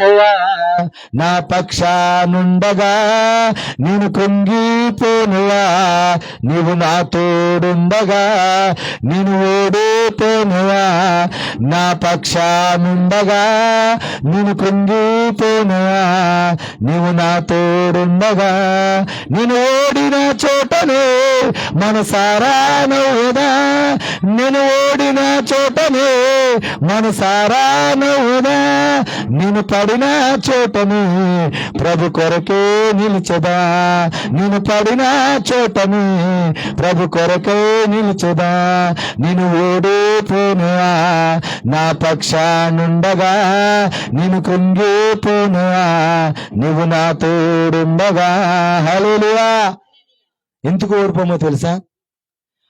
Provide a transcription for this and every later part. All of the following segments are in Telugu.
నువ్వా నా పక్షానుండగా నేను కృంగిపోనువా, నీవు నా తోడుండగా నేను ఓడిపోనువా, నా పక్షానుండగా నేను కృంగిపోనువా, నీవు నా తోడుండగా నేను ఓడిన చోటనే మనసారా నవ్వుదా, నేను ఓడిన చోటనే మనసారా నవ్వుదా, నేను పడిన చోటని ప్రభు కొరకే నిలిచెదా, నేను పడిన చోటని ప్రభు కొరకే నిలిచెదా, నేను ఓడిపోనువా నా పక్షానుండగా నేను కృంగిపోనువా, నువ్వు నా తోడుండగా. హల్లెలూయా. ఎందుకు ఓడిపోమో తెలుసా?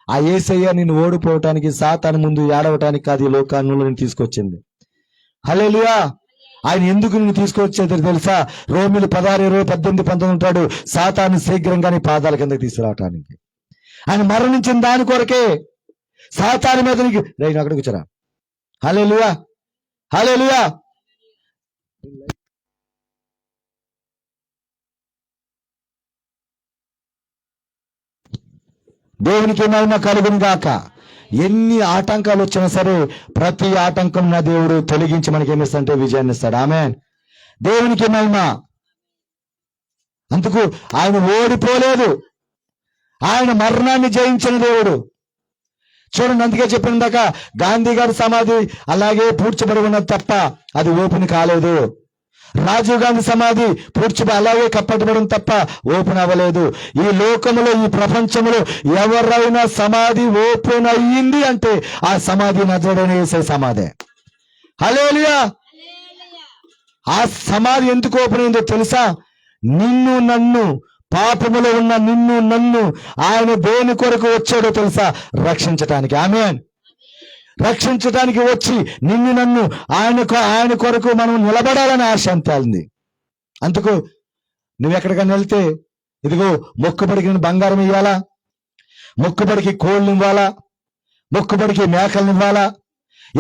ఆ యేసయ్య నిన్ను ఓడిపోవటానికి, సాతాను ముందు ఏడవటానికి కాదు ఈ లోకాన్ని నేను తీసుకొచ్చింది. హల్లెలూయా. ఆయన ఎందుకు నిన్ను తీసుకొచ్చేది తెలుసా? రోమిలు 16, 20, 18, 19 ఉంటాడు. సాతాను శీఘ్రంగానే పాదాల కిందకి తీసుకురావటానికి. ఆయన మరణించిన దాని కొరకే. సాతాను మీద నీకు రైట్ అక్కడికి వచ్చారా? హల్లెలూయా, హల్లెలూయా. దేవునికి మహిమ కలుగును గాక. ఎన్ని ఆటంకాలు వచ్చినా సరే ప్రతి ఆటంకం నా దేవుడు తొలగించి మనకి ఏమిస్తాడంటే విజయాన్ని ఇస్తాడు. ఆమేన్. దేవునికి మహిమ. అందుకు ఆయన ఓడిపోలేదు, ఆయన మరణాన్ని జయించిన దేవుడు. చూడండి, అందుకే చెప్పినాక గాంధీ గారి సమాధి అలాగే పూడ్చబడి ఉన్నది తప్ప అది ఓపెన్ కాలేదు. రాజీవ్ గాంధీ సమాధి పూడ్చబడి అలాగే కప్పటబడిన తప్ప ఓపెన్ అవ్వలేదు. ఈ లోకంలో, ఈ ప్రపంచంలో ఎవరైనా సమాధి ఓపెన్ అయ్యింది అంటే ఆ సమాధి నజరేయుడైన యేసయ్య సమాధే. హల్లెలూయా. ఆ సమాధి ఎందుకు ఓపెన్ అయిందో తెలుసా? నిన్ను నన్ను, పాపములో ఉన్న నిన్ను నన్ను ఆయన దేని కొరకు వచ్చాడో తెలుసా? రక్షించటానికి. ఆమేన్. రక్షించడానికి వచ్చి నిన్ను నన్ను ఆయన కొరకు మనం నిలబడాలని ఆశ అంతేంది. అందుకు నువ్వు ఎక్కడికైనా వెళ్తే ఇదిగో మొక్కుబడికి బంగారం ఇవ్వాలా, మొక్కుబడికి కోళ్ళు ఇవ్వాలా, మొక్కుబడికి మేకలను ఇవ్వాలా,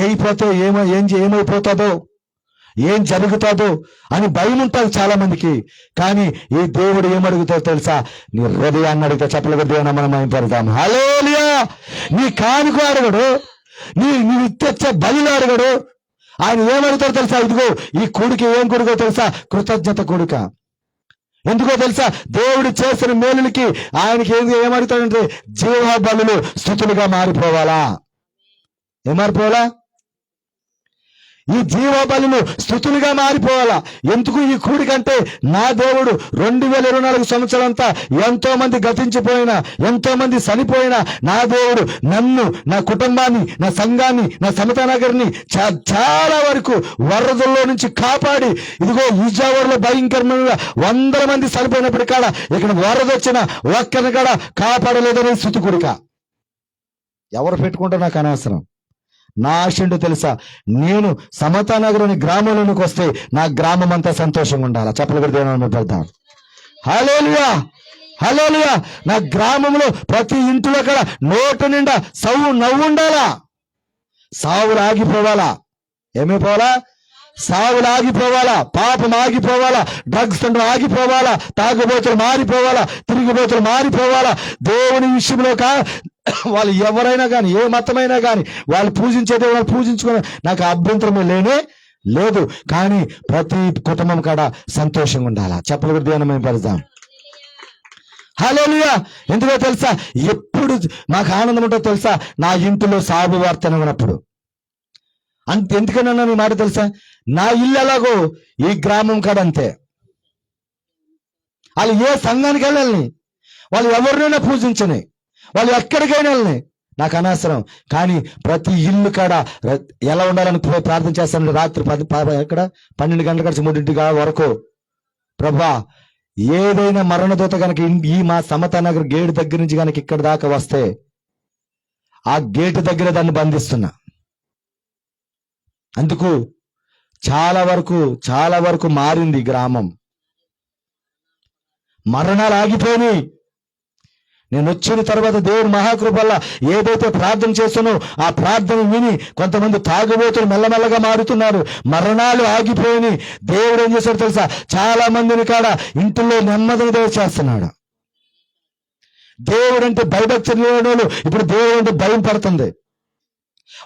అయిపోతే ఏమైపోతుందో, ఏం జరుగుతుందో అని భయం ఉంటుంది చాలా మందికి. కానీ ఈ దేవుడు ఏమడుగుతాడో తెలుసా? నీ హృదయాన్ని అడిగితే చెప్పల హృదయాన్ని మనం అయిపోతాం. హల్లెలూయా. నీ కానుక అడగడు, నీ తెచ్చే బలిలో అడగడు. ఆయన ఏమడుగుతాడో తెలుసా? ఇదిగో ఈ కొడుకు ఏం కొడుకో తెలుసా? కృతజ్ఞత కొడుక. ఎందుకో తెలుసా? దేవుడు చేసిన మేలులకి ఆయనకి ఏమడుగుతాడంటే జీవ బలులు స్తుతులుగా మారిపోవాలా. ఏం మారిపోవాలా? ఈ జీవ బలులు స్తుతులుగా మారిపోవాలా. ఎందుకు ఈ కూడికంటే నా దేవుడు 2024 సంవత్సరాలంతా ఎంతో మంది గతించిపోయినా, ఎంతో మంది చనిపోయినా నా దేవుడు నన్ను, నా కుటుంబాన్ని, నా సంఘాన్ని, నా సమతానగర్ని చాలా వరకు వరదల్లో నుంచి కాపాడి, ఇదిగో విజయవాడలో భయంకరమైన 100 మంది చనిపోయినప్పుడు కాడ ఇక్కడ వరద వచ్చిన ఒక్కరిని కాడ కాపాడలేదని స్తుతి కూడిక. ఎవరు పెట్టుకుంటే నాకు అనవసరం. నా ఆశండు తెలుసా? నేను సమతానగర్ని గ్రామంలోనికి వస్తే నా గ్రామం అంతా సంతోషంగా ఉండాలా. చెప్పగలిగితే హల్లెలూయా, హల్లెలూయా. నా గ్రామంలో ప్రతి ఇంటిలో కూడా నోటు నిండా నవ్వు ఉండాలా. సావులు ఆగిపోవాలా. ఏమైపోవాలా? సావులు ఆగిపోవాలా, పాపం ఆగిపోవాలా, డ్రగ్స్ ఆగిపోవాలా, తాగుబోతులు మారిపోవాలా, తిరిగిబోతులు మారిపోవాలా. దేవుని విషయంలో వాళ్ళు ఎవరైనా కానీ, ఏ మతమైనా కానీ, వాళ్ళు పూజించేది వాళ్ళు పూజించుకునే నాకు అభ్యంతరమే లేనే లేదు. కానీ ప్రతి కుటుంబం కాడ సంతోషంగా ఉండాలా. చెప్పలు ధ్యానం పరుద్దాం. హల్లెలూయా. ఎందుకో తెలుసా? ఎప్పుడు మాకు ఆనందం ఉంటుందో తెలుసా? నా ఇంటిలో సాగు వార్తన ఉన్నప్పుడు. ఎందుకన్నా నీ మాట తెలుసా? నా ఇల్లు ఎలాగో ఈ గ్రామం కాడ అంతే. వాళ్ళు ఏ సంఘానికి వెళ్ళాలని, వాళ్ళు ఎవరినైనా పూజించని, వాళ్ళు ఎక్కడికైనా వెళ్ళని నాకు అనవసరం. కానీ ప్రతి ఇల్లు కాడ ఎలా ఉండాలని ప్రార్థన చేస్తాను. రాత్రి 12 గంటల నుంచి 3 వరకు ప్రభా ఏదైనా మరణదూత కనుక ఈ మా సమతానగర్ గేటు దగ్గర నుంచి కనుక ఇక్కడ దాకా వస్తే ఆ గేటు దగ్గర దాన్ని బంధిస్తున్నా. అందుకు చాలా వరకు మారింది గ్రామం. మరణాలు ఆగిపోయి నేను వచ్చిన తర్వాత దేవుని మహాకృప వల్ల ఏదైతే ప్రార్థన చేస్తానో ఆ ప్రార్థన విని కొంతమంది తాగుబోతులు మెల్లమెల్లగా మారుతున్నారు, మరణాలు ఆగిపోయి దేవుడు ఏం చేశాడు తెలుసా, చాలా మందిని కాడ ఇంటిలో నెమ్మదిగా చేస్తున్నాడు. దేవుడు అంటే భయభక్తి లేని వాళ్ళు ఇప్పుడు దేవుడు అంటే భయం పడుతుంది.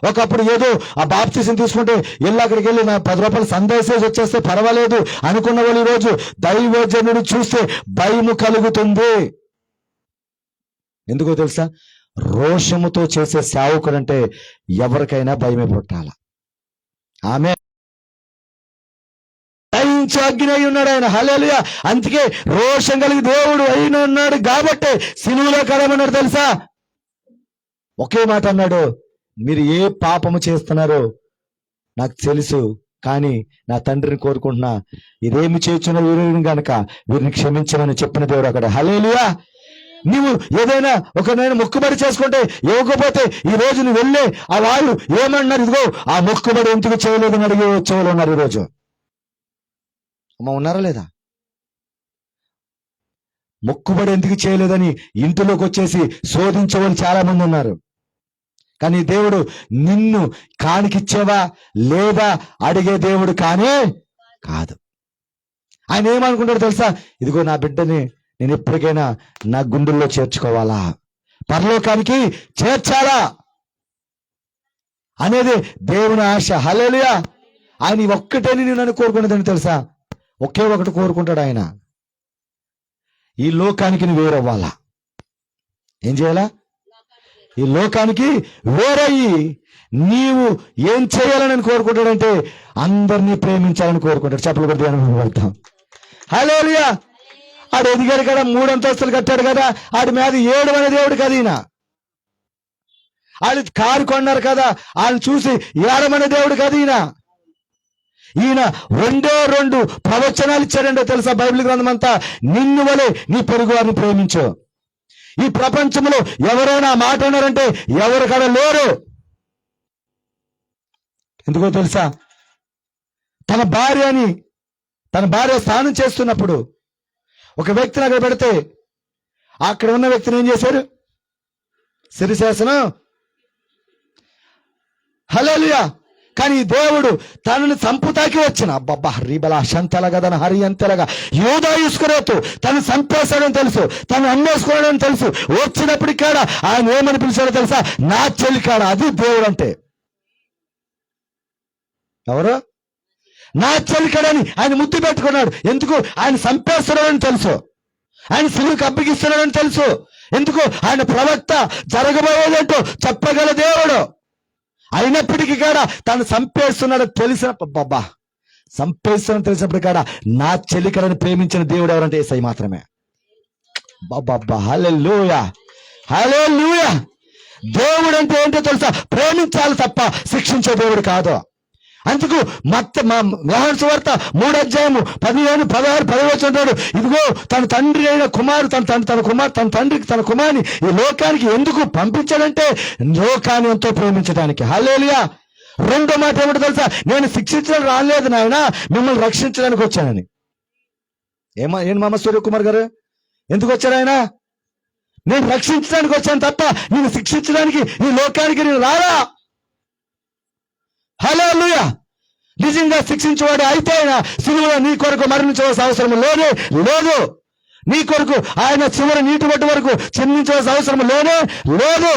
ఒకప్పుడు ఏదో ఆ బాప్తిసం తీసుకుంటే వెళ్ళి అక్కడికి వెళ్ళి నా 10 రూపాయలు సందేశేసి వచ్చేస్తే పర్వాలేదు అనుకున్న వాళ్ళు ఈరోజు దైవజనుడు చూస్తే భయము కలుగుతుంది. ఎందుకో తెలుసా, రోషముతో చేసే సేవకుడు అంటే ఎవరికైనా భయమే పుట్టాల. ఆమె అగ్ని అయి ఉన్నాడు ఆయన. హల్లెలూయా. అందుకే రోషం కలిగి దేవుడు అయిన ఉన్నాడు కాబట్టి సిలువలో కడమన్నాడు తెలుసా. ఒకే మాట అన్నాడు, మీరు ఏ పాపము చేస్తున్నారో నాకు తెలుసు, కానీ నా తండ్రిని కోరుకుంటున్నా, ఇదేమి చేస్తున్న వీరిని గనక వీరిని క్షమించమని చెప్పిన దేవుడు అక్కడ. హల్లెలూయా. నీవు ఏదైనా ఒకనైనా మొక్కుబడి చేసుకుంటే ఇవ్వకపోతే ఈ రోజు నువ్వు వెళ్ళే ఆ వాళ్ళు ఏమన్నారు, ఇదిగో ఆ మొక్కుబడి ఎందుకు చేయలేదని అడిగే వచ్చేవాళ్ళు ఉన్నారు ఈరోజు. అమ్మ ఉన్నారా లేదా? మొక్కుబడి ఎందుకు చేయలేదని ఇంటిలోకి వచ్చేసి శోధించే వాళ్ళు చాలా మంది ఉన్నారు. కానీ దేవుడు నిన్ను కానికిచ్చేవా లేదా అడిగే దేవుడు కానే కాదు. ఆయన ఏమనుకుంటాడు తెలుసా, ఇదిగో నా బిడ్డని నేను ఎప్పటికైనా నా గుండెల్లో చేర్చుకోవాలా, పరలోకానికి చేర్చాలా అనేది దేవుని ఆశ. హల్లెలూయా. ఆయన ఒక్కటేని నేను నన్ను కోరుకునేదని తెలుసా, ఒకే ఒకటి కోరుకుంటాడు ఆయన, ఈ లోకానికి నువ్వు వేరవ్వాలా. ఏం చేయాలా? ఈ లోకానికి వేరయ్యి నీవు ఏం చేయాలని కోరుకుంటాడంటే అందరినీ ప్రేమించాలని కోరుకుంటాడు. చెప్పలు కొద్ది అనుభవం. హల్లెలూయా. ఆడు ఎదిగాడు కదా, 3 అంతస్తులు కట్టాడు కదా, ఆడి మీద 7 అనే దేవుడు కదా ఈయన. వాళ్ళు కారు కొన్నారు కదా, వాళ్ళని చూసి 7 అనే దేవుడు కదా ఈయన. ఈయన 2 ప్రవచనాలు ఇచ్చాడంటే తెలుసా బైబిల్ గ్రంథం అంతా, నిన్ను వలె నీ పొరుగు వారిని ప్రేమించు. ఈ ప్రపంచంలో ఎవరైనా మాట అన్నారంటే ఎవరు కాడ లేరు. ఎందుకో తెలుసా, తన భార్య స్నానం చేస్తున్నప్పుడు ఒక వ్యక్తిని అక్కడ పెడితే అక్కడ ఉన్న వ్యక్తిని ఏం చేశారు, శిరశాసనం. హల్లెలూయా. కానీ దేవుడు తనని చంపుతాకి వచ్చిన అబ్బబ్బా హరిబల శంతలగదన హరి అంతెలగా యోధా ఇస్కరియోతు తను చంపేశాడని తెలుసు, తను అమ్మేసుకోవడని తెలుసు. వచ్చినప్పటికి కాడ ఆయన ఏమని పిలిచాడో తెలుసా, నా చెల్లి కాడ. అది దేవుడు అంటే. ఎవరు? నా చెల్లి కాడని ఆయన ముద్దు పెట్టుకున్నాడు. ఎందుకు? ఆయన చంపేస్తున్నాడని తెలుసు, ఆయన శిలువకి అప్పగిస్తున్నాడని తెలుసు. ఎందుకు? ఆయన ప్రవక్త, జరగబోయేదంటూ చెప్పగల దేవుడు. అయినప్పటికీ కాడ తను చంపేస్తున్నాడు తెలిసిన బాబా చంపేస్తున్నాడు తెలిసినప్పుడు కాడ నా చెల్లికడని ప్రేమించిన దేవుడు ఎవరంటే యేసయ్య మాత్రమే. బాబా హల్లెలూయా. హల్లెలూయా. దేవుడు అంటే ఏంటో తెలుసా, ప్రేమించాలి తప్ప శిక్షించే దేవుడు కాదు. అందుకు యోహాను సువార్త 3 అధ్యాయము 15, 16, 17 అంటాడు, ఇదిగో తన తండ్రి అయిన కుమారు తన తండ్రికి తన కుమారుని ఈ లోకానికి ఎందుకు పంపించాడంటే లోకాన్ని ఎంతో ప్రేమించడానికి. హల్లెలూయా. 2వ మాట ఏమిటో తెలుసా, నేను శిక్షించడం రాలేదు నాయన, మిమ్మల్ని రక్షించడానికి వచ్చానని. ఏంటి మామ సూర్యకుమార్ గారు, ఎందుకు వచ్చారు ఆయన? నేను రక్షించడానికి వచ్చాను తప్ప నేను శిక్షించడానికి ఈ లోకానికి నేను రాలా. హల్లెలూయా. నిజంగా శిక్షించేవాడు అయితే ఆయన సిలువలో నీ కొరకు మరణించవలసిన అవసరం లేదు. నీ కొరకు ఆయన చివరి నీటి బొట్టు వరకు చిందించవలసిన అవసరం లేదు.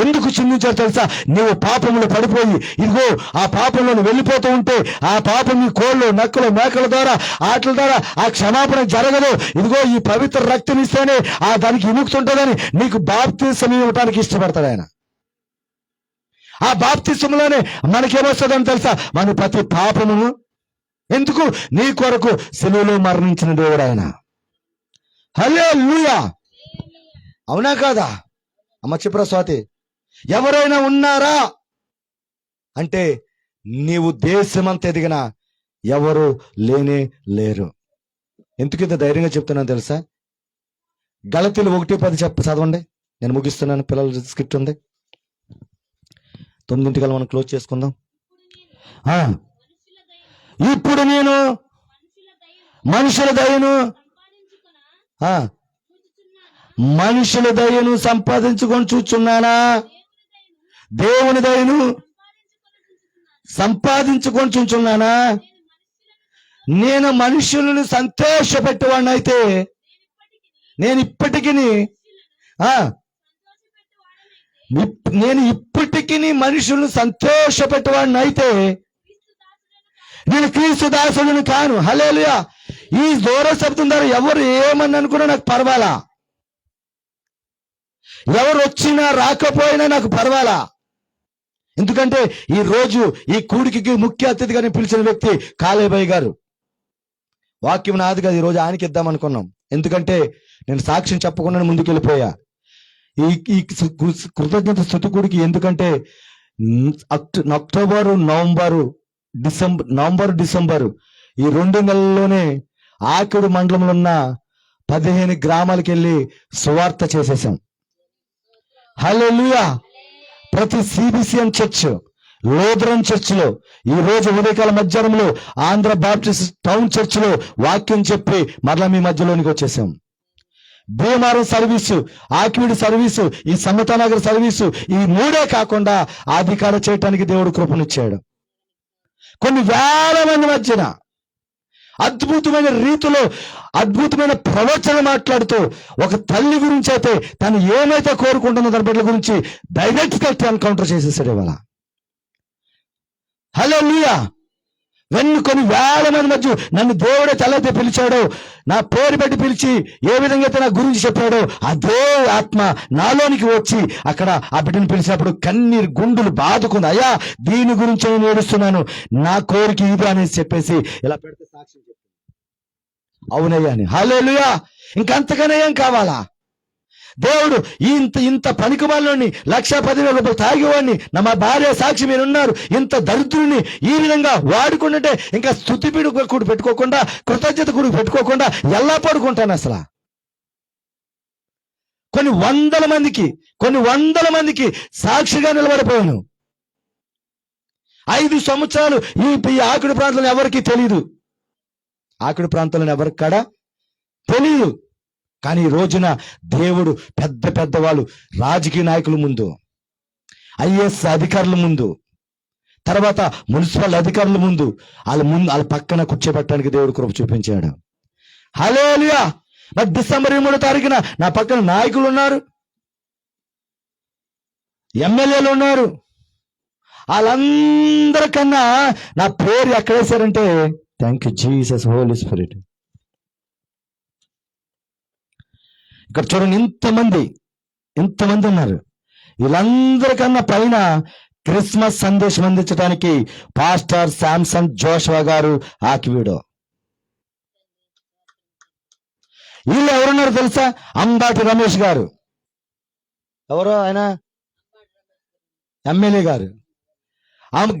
ఎందుకు చిందించారు తెలుసా, నువ్వు పాపంలో పడిపోయి ఇదిగో ఆ పాపంలో వెళ్ళిపోతూ ఉంటే ఆ పాపం నీ కోళ్ళు, నక్కలు, మేకల ద్వారా వాటి ద్వారా ఆ క్షమాపణ జరగదు. ఇదిగో ఈ పవిత్ర రక్తం ఇస్తేనే ఆ దానికి విముక్తి ఉంటుందని నీకు బాప్తిసం ఇవ్వడానికి ఇష్టపడతాడు ఆయన. ఆ బాప్తిసంలోనే మనకేమొస్తుందని తెలుసా, మన ప్రతి పాపమును ఎందుకు నీ కొరకు సిలువలో మరణించిన దేవుడు ఆయన. హల్లెలూయా. అవునా కాదా అమ్మ? చెప్పురా స్వాతి. ఎవరైనా ఉన్నారా అంటే నీవు దేశమంతా ఎదిగినా ఎవరు లేరు. ఎందుకు ఇంత ధైర్యంగా చెప్తున్నాను తెలుసా, గలతీలు 1:10 చదవండి. నేను ముగిస్తున్నాను, పిల్లల స్క్రిప్ట్ ఉంది. 9 మనం క్లోజ్ చేసుకుందాం. ఇప్పుడు నేను మనుషుల దయను మనుషుల దయను సంపాదించుకొని చూచున్నానా? దేవుని దయను సంపాదించుకొని చూచున్నానా? నేను మనుషులను సంతోషపెట్టేవాడిని అయితే నేను ఇప్పటికీ మనుషులను సంతోషపెట్టేవాడిని అయితే నేను క్రీస్తు దాసుడిని కాను. హల్లెలూయా. ఈ దూర శబ్దం ద్వారా ఎవరు ఏమని అనుకున్నా నాకు పర్వాలా, ఎవరు వచ్చినా రాకపోయినా నాకు పర్వాలా. ఎందుకంటే ఈ రోజు ఈ కూడికి ముఖ్య అతిథిగా పిలిచిన వ్యక్తి కాలేబయ్య గారు. వాక్యం నాది కాదు, ఈ రోజు ఆయనకి ఇద్దాం అనుకున్నాం. ఎందుకంటే నేను సాక్ష్యం చెప్పకుండా ముందుకు వెళ్ళిపోయా. ఈ కృతజ్ఞత స్తుతి కూడికి ఎందుకంటే నవంబర్ డిసెంబరు ఈ 2 నెలల్లోనే ఆకిడు మండలంలో ఉన్న 15 గ్రామాలకు వెళ్ళి సువార్త చేసేసాం. హల్లెలూయా. ప్రతి సిబిసిఎన్ చర్చ్, లూథరన్ చర్చిలో ఈ రోజు ఉదయకాల మధ్యాహ్నంలో ఆంధ్ర బాప్టిస్ట్ టౌన్ చర్చిలో వాక్యం చెప్పి మరలా మీ మధ్యలోనికి వచ్చేసాం. భీమారం సర్వీసు, ఆకివీడి సర్వీసు, ఈ సమతానగర్ సర్వీసు, ఈ 3 కాకుండా ఆదికార చేయటానికి దేవుడు కృపనిచ్చాడు. కొన్ని వేల మంది మధ్యన అద్భుతమైన రీతిలో అద్భుతమైన ప్రవచన మాట్లాడుతూ ఒక తల్లి గురించి అయితే తను ఏమైతే కోరుకుంటుందో దాని బిడ్డల గురించి డైరెక్ట్ గా ఎన్కౌంటర్ చేసేసాడు ఇవాళ. హల్లెలూయా. కొన్ని వేల మంది మధ్య నన్ను దేవుడే తెల్లైతే పిలిచాడో, నా పేరు పెట్టి పిలిచి ఏ విధంగా అయితే నా గురించి చెప్పాడో అదే ఆత్మ నాలోనికి వచ్చి అక్కడ ఆ బిడ్డను పిలిచినప్పుడు కన్నీరు గుండెలు బాదుకుంది. అయ్యా దీని గురించి నేను ఏడుస్తున్నాను, నా కోరిక ఇది అనేసి చెప్పేసి ఇలా పెడితే సాక్ష్యం చెప్పి అవునయ్యా అని. హల్లెలూయా. ఇంకంతకనే ఏం కావాలా? దేవుడు ఇంత పనికిమాలని 1,10,000 తాగేవాడిని మా భార్య సాక్షి మీరు ఉన్నారు, ఇంత దరిద్రుని ఈ విధంగా వాడుకుంటుంటే ఇంకా స్తుతిపీడు కూడా పెట్టుకోకుండా, కృతజ్ఞత కూడా పెట్టుకోకుండా ఎలా పడుకుంటాను అసలు? కొన్ని వందల మందికి సాక్షిగా నిలబడిపోయాను. 5 సంవత్సరాలు ఈ ఆకిడి ప్రాంతంలో ఎవరికి తెలియదు, ఆకిడి ప్రాంతంలో ఎవరికి కూడా తెలియదు. కానీ ఈ రోజున దేవుడు పెద్ద వాళ్ళు, రాజకీయ నాయకుల ముందు, ఐఏఎస్ అధికారుల ముందు, తర్వాత మున్సిపల్ అధికారుల ముందు వాళ్ళ పక్కన కూర్చోబెట్టడానికి దేవుడు కృప చూపించాడు. హల్లెలూయా. మరి డిసెంబర్ 23వ తారీఖున నా పక్కన నాయకులు ఉన్నారు, ఎమ్మెల్యేలు ఉన్నారు. వాళ్ళందరికన్నా నా పేరు ఎక్కడేశారంటే thank you Jesus Holi spirit. ఇక్కడ చూడండి, ఇంతమంది ఉన్నారు. వీళ్ళందరికన్నా పైన క్రిస్మస్ సందేశం అందించడానికి పాస్టర్ శాంసన్ జోషువా గారు ఆకివీడు. వీళ్ళు ఎవరున్నారు తెలుసా? అంబాటి రమేష్ గారు. ఎవరో ఆయన ఎమ్మెల్యే గారు.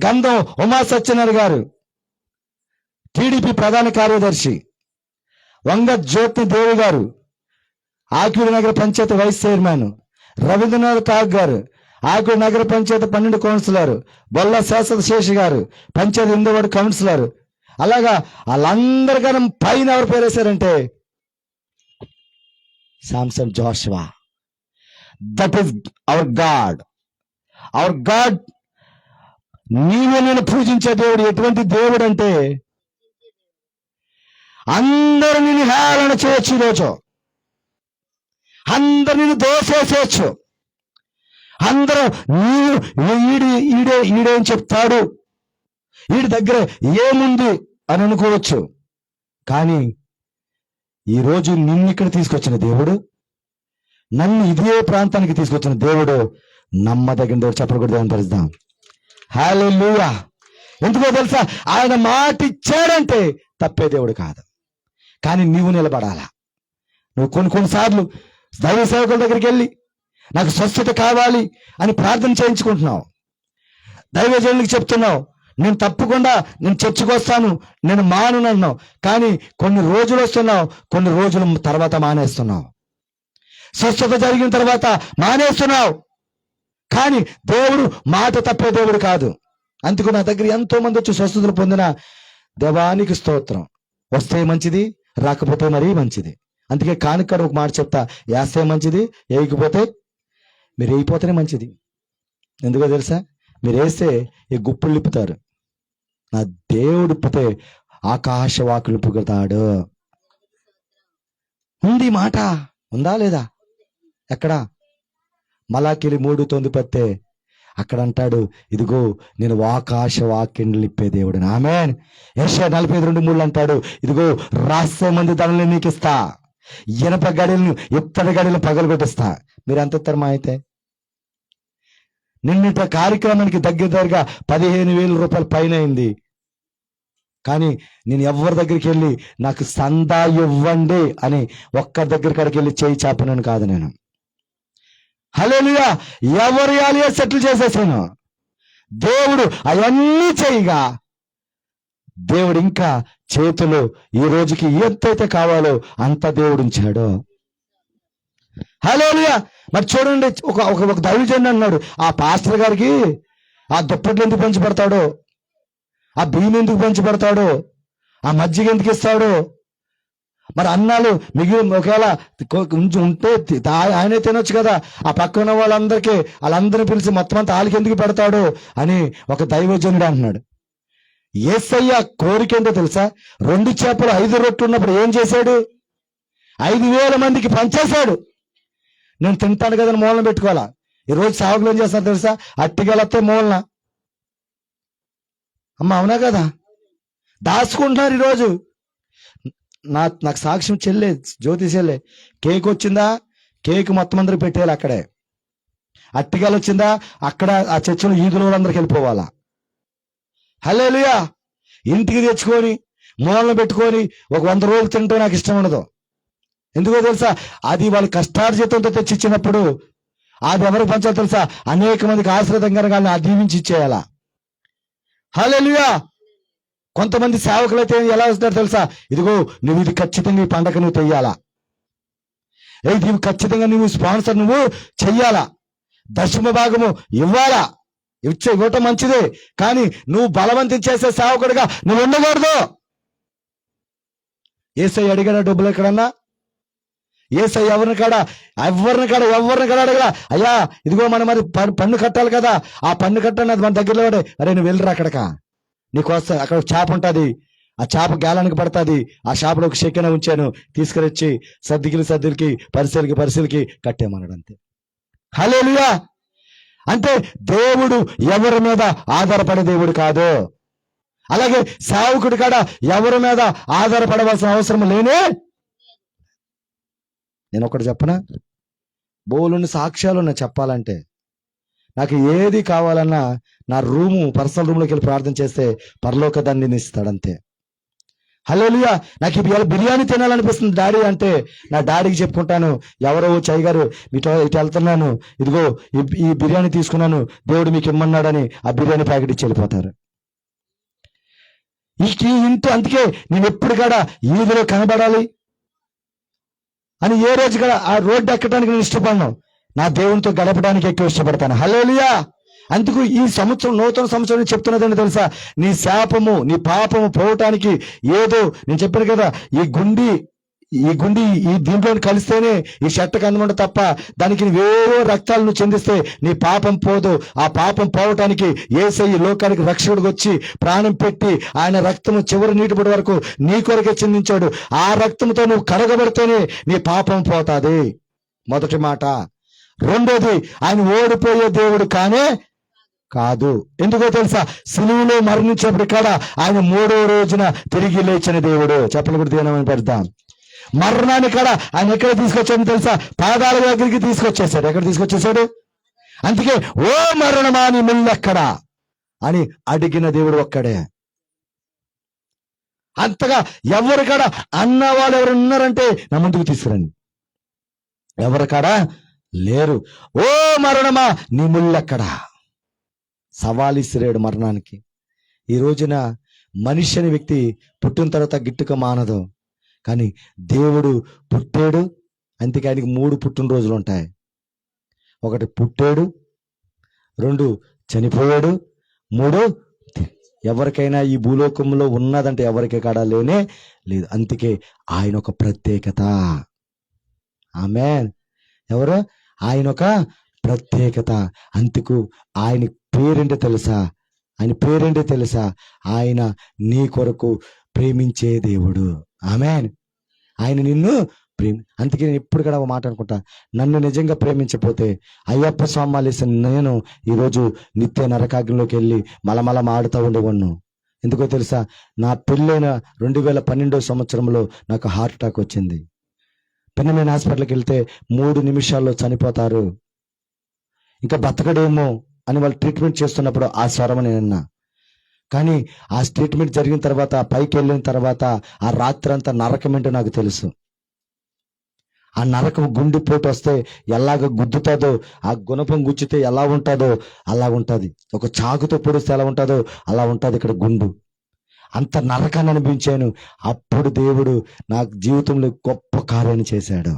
గంధం ఉమా సత్యనారాయణ గారు టీడీపీ ప్రధాన కార్యదర్శి. వంగ జ్యోతి దేవి గారు ఆకివీడు నగర పంచాయతీ వైస్ చైర్మన్. రవీంద్రనాథ్ ఠాక్ గారు ఆకివీడు నగర పంచాయతీ 12 కౌన్సిలర్. బొల్ల శాశ్వత శేషి గారు పంచాయతీ 8వ వార్డు కౌన్సిలర్. అలాగా వాళ్ళందరికన్నా పైన ఎవరు పేరేశారంటే Samson Joshua. That is our God. నీవు నేను పూజించే దేవుడు ఎటువంటి దేవుడు అంటే అందరూ నిన్ను హేళన చేయొచ్చు, ఈరోజు అందరు నిన్ను దోసేసేయచ్చు. అందరూ ఈడేం చెప్తాడు, వీడి దగ్గర ఏముంది అని అనుకోవచ్చు. కానీ ఈరోజు నిన్ను ఇక్కడ తీసుకొచ్చిన దేవుడు, నన్ను ఇదే ప్రాంతానికి తీసుకొచ్చిన దేవుడు నమ్మదగిన దేవుడు. చెప్పకూడదు అని తెలుద్దాం. హల్లెలూయా. ఎందుకో తెలుసా? ఆయన మాట ఇచ్చాడంటే తప్పే దేవుడు కాదు. కానీ నీవు నిలబడాలా. నువ్వు కొన్నిసార్లు దైవ సేవకుల దగ్గరికి వెళ్ళి నాకు స్వస్థత కావాలి అని ప్రార్థన చేయించుకుంటున్నావు. దైవజనులకు చెప్తున్నావు, నేను తప్పకుండా నేను చర్చికి వస్తాను, నేను మానున్నావు. కానీ కొన్ని రోజులు వస్తున్నావు, కొన్ని రోజుల తర్వాత మానేస్తున్నావు. స్వస్థత జరిగిన తర్వాత మానేస్తున్నావు. కానీ దేవుడు మాట తప్పే దేవుడు కాదు. అందుకు నా దగ్గర ఎంతో మంది వచ్చి స్వస్థతలు పొందిన దేవానికి స్తోత్రం. వస్తే మంచిది, రాకపోతే మరీ మంచిది. అందుకే కానుకడ ఒక మాట చెప్తా, వేస్తే మంచిది, వేయకపోతే మీరు వేయిపోతేనే మంచిది. ఎందుకో తెలుసా? మీరు వేస్తే ఈ గుప్పులు నిప్పుతారు, నా దేవుడు ఇప్పితే ఆకాశవాకులు పుగుతాడు. ఉంది మాట, ఉందా లేదా? ఎక్కడా? మలాకీలు 3:9 అక్కడ అంటాడు, ఇదిగో నేను ఆకాశ వాక్యంలు ఇప్పే దేవుడు. ఆమేన్. యెషయా 45:3 అంటాడు, ఇదిగో రాసే మంది ధనలు నీకు ఇస్తా, ఇనప గడిలను ఇత్తడి గడిలను పగలగొట్టిస్తా. మీరు ఎంత ఇస్తారు మా అయితే? నిన్నట కార్యక్రమానికి దగ్గరగా 15,000 రూపాయలు పైన అయింది. కానీ నేను ఎవరి దగ్గరికి వెళ్ళి నాకు సందా ఇవ్వండి అని ఒక్కరి దగ్గరికి వెళ్ళి చేయి చాపినాను కాదు నేను. హల్లెలూయా. ఎవరి ఆలియా సెటిల్ చేసేసాను. దేవుడు అవన్నీ చేయగా దేవుడు ఇంకా చేతులు ఈ రోజుకి ఎంతైతే కావాలో అంత దేవుడు ఉంచాడు. హల్లెలూయా. మరి చూడండి, ఒక దైవజనుడు అన్నాడు, ఆ పాస్టర్ గారికి ఆ దుప్పట్లు ఎందుకు పంచి పెడతాడు, ఆ బియ్యం ఎందుకు పంచి పెడతాడు, ఆ మజ్జిగ ఎందుకు ఇస్తాడు, మరి అన్నాలు మిగిలిన ఒకవేళ ఉంటే ఆయనే తినొచ్చు కదా, ఆ పక్కన వాళ్ళందరినీ పిలిచి మొత్తం అంతా వాళ్ళకి ఎందుకు పెడతాడు అని ఒక దైవజనుడు అంటున్నాడు. యేసయ్య కోరిక ఏంటో తెలుసా? 2 చేపలు 5 రొట్టెలు ఉన్నప్పుడు ఏం చేశాడు? 5,000 మందికి పంచేశాడు. నేను తింటాను కదా మూలన పెట్టుకోవాలా? ఈరోజు సాగులు ఏం చేస్తారు తెలుసా? అట్టిగలతే మూలన, అమ్మ అవునా కదా, దాచుకుంటున్నారు ఈరోజు. నాకు సాక్ష్యం చెల్లె, జ్యోతి చెల్లె, కేక్ వచ్చిందా, కేక్ మొత్తం అందరికి పెట్టేయాలి అక్కడే. అట్టిగాలు వచ్చిందా, అక్కడ ఆ చర్చలో ఈదుల వాళ్ళందరికి వెళ్ళిపోవాలా. హల్లెలూయా. ఇంటికి తెచ్చుకొని మూలన పెట్టుకొని ఒక 100 రోజులు తింటూ నాకు ఇష్టం ఉండదు. ఎందుకో తెలుసా? అది వాళ్ళు కష్టార్జితంతో తెచ్చిచ్చినప్పుడు అది ఎవరికి పంచాలి తెలుసా? అనేక మందికి ఆశ్రదంగా దీవించి ఇచ్చేయాలా. హల్లెలూయా. కొంతమంది సేవకులైతే ఎలా వస్తున్నారు తెలుసా? ఇదిగో నువ్వు ఇది ఖచ్చితంగా ఈ పండగ నువ్వు తెయ్యాలా, ఇది ఖచ్చితంగా నువ్వు స్పాన్సర్ నువ్వు చెయ్యాలా, దశమ భాగము ఇవ్వాలా. ఇవ్వటం మంచిదే, కానీ నువ్వు బలవంతం చేసే సేవకుడిగా నువ్వు ఉండకూడదు. యేసయ్య అడిగాడా డబ్బులు ఎక్కడన్నా? యేసయ్య ఎవరిని కాడ అడగలా, అయ్యా ఇదిగో మనం మరి పన్ను కట్టాలి కదా, ఆ పన్ను కట్టాలి, అది మన దగ్గరలో వాడే, అరే నువ్వు వెళ్ళరా అక్కడకా, నీకోసం అక్కడ చేప ఉంటుంది, ఆ చేప గాలానికి పడుతుంది, ఆ చేపలో ఒక షెకెన ఉంచాను, తీసుకురొచ్చి సర్దికి పరిశీలికి కట్టేమన్నాడు అంతే. హల్లెలూయా. అంటే దేవుడు ఎవరి మీద ఆధారపడే దేవుడు కాదు. అలాగే సేవకుడి కాడ ఎవరి మీద ఆధారపడవలసిన అవసరం లేనే. నేను ఒకటి చెప్పనా, బోలుని సాక్ష్యాలు చెప్పాలంటే నాకు ఏది కావాలన్నా నా పర్సనల్ రూమ్లోకి వెళ్ళి ప్రార్థన చేస్తే పరలోక దండిని ఇస్తాడంతే. హల్లెలూయా. నాకు ఇవాళ బిర్యానీ తినాలనిపిస్తుంది డాడీ అంటే నా డాడీకి చెప్పుకుంటాను, ఎవరో చైగారు ఇటు వెళ్తున్నాను, ఇదిగో ఈ బిర్యానీ తీసుకున్నాను, దేవుడు మీకు ఇమ్మన్నాడని ఆ బిర్యానీ ప్యాకెట్ ఇచ్చి వెళ్ళిపోతారు. అందుకే నేను ఎప్పుడు కూడా ఈదులో కనబడాలి అని ఏ రోజు కూడా ఆ రోడ్డు ఎక్కడానికి నేను ఇష్టపడను, నా దేవునితో గడపడానికి ఎక్కువ ఇష్టపడతాను. హల్లెలూయా. అందుకు ఈ సంవత్సరం, నూతన సంవత్సరం చెప్తున్నదని తెలుసా? నీ శాపము నీ పాపము పోవటానికి ఏదో నేను చెప్పాను కదా, ఈ గుండి ఈ దీంట్లో కలిస్తేనే ఈ షర్ట్కి అందమంట తప్ప దానికి వేరే రక్తాలను చెందిస్తే నీ పాపం పోదు. ఆ పాపం పోవటానికి యేసయ్య లోకానికి రక్షకుడికి వచ్చి ప్రాణం పెట్టి ఆయన రక్తము చివరి నీటిపడి వరకు నీ కొరకే చెందించాడు. ఆ రక్తంతో నువ్వు కడగబడితేనే నీ పాపం పోతాది. మొదటి మాట. రెండోది, ఆయన ఓడిపోయే దేవుడు కాదు. ఎందుకో తెలుసా? సిలువలో మరణించినప్పుడు ఇక్కడ ఆయన 3వ రోజున తిరిగి లేచిన దేవుడు. చెప్పలు కూడా దేనమని పెడతాం. మరణాన్ని కూడా ఆయన ఎక్కడ తీసుకొచ్చాడని తెలుసా? పాదాల దగ్గరికి తీసుకొచ్చేసాడు. ఎక్కడ తీసుకొచ్చేసాడు? అందుకే ఓ మరణమా నీ ముల్లెక్కడా అని అడిగిన దేవుడు ఒక్కడే. అంతగా ఎవరు కాడ అన్న వాళ్ళు ఎవరు ఉన్నారంటే నా ముందుకు తీసుకురండి. ఎవరు కాడా లేరు. ఓ మరణమా నీ ముల్లెక్కడా సవాలిసిరాడు మరణానికి. ఈ రోజున మనిషి అనే వ్యక్తి పుట్టిన తర్వాత గిట్టుక మానదు, కానీ దేవుడు పుట్టాడు, అందుకే ఆయనకి 3 పుట్టినరోజులు ఉంటాయి. 1 పుట్టాడు, 2 చనిపోయాడు, 3 ఎవరికైనా ఈ భూలోకంలో ఉన్నదంటే ఎవరికి కాడా లేనే లేదు. అందుకే ఆయన ఒక ప్రత్యేకత. ఆమేన్. ఎవరు? ఆయన ఒక ప్రత్యేకత. అందుకు ఆయన పేరేంటో తెలుసా? ఆయన పేరేంటో తెలుసా? ఆయన నీ కొరకు ప్రేమించే దేవుడు. ఆమేన్. ఆయన నిన్ను అందుకే నేను ఎప్పుడు కూడా ఒక మాట అనుకుంటా, నన్ను నిజంగా ప్రేమించకపోతే అయ్యప్ప స్వామి నేను ఈరోజు నిత్య నరకాగ్నిలోకి వెళ్ళి మలమల ఆడుతూ ఉండేవాడిను. ఎందుకో తెలుసా? నా పెళ్ళైన 2012 సంవత్సరంలో నాకు హార్ట్ అటాక్ వచ్చింది. పెన్నమైన హాస్పిటల్కి వెళ్తే 3 నిమిషాల్లో చనిపోతారు, ఇంకా బతకడేమో అని వాళ్ళు ట్రీట్మెంట్ చేస్తున్నప్పుడు ఆ స్వరం నేను విన్నా. కానీ ఆ ట్రీట్మెంట్ జరిగిన తర్వాత, పైకి వెళ్ళిన తర్వాత ఆ రాత్రి అంతా నరకం ఏంటో నాకు తెలుసు. ఆ నరకం గుండెపోటు వస్తే ఎలాగ గుద్దుతుందో, ఆ గుణపం గుచ్చితే ఎలా ఉంటుందో అలా ఉంటుంది. ఒక చాకుతో పొడిస్తే ఎలా ఉంటుందో అలా ఉంటుంది ఇక్కడ గుండు. అంత నరకాన్ని అనిపించాను. అప్పుడు దేవుడు నా జీవితంలో గొప్ప కార్యాన్ని చేశాడు.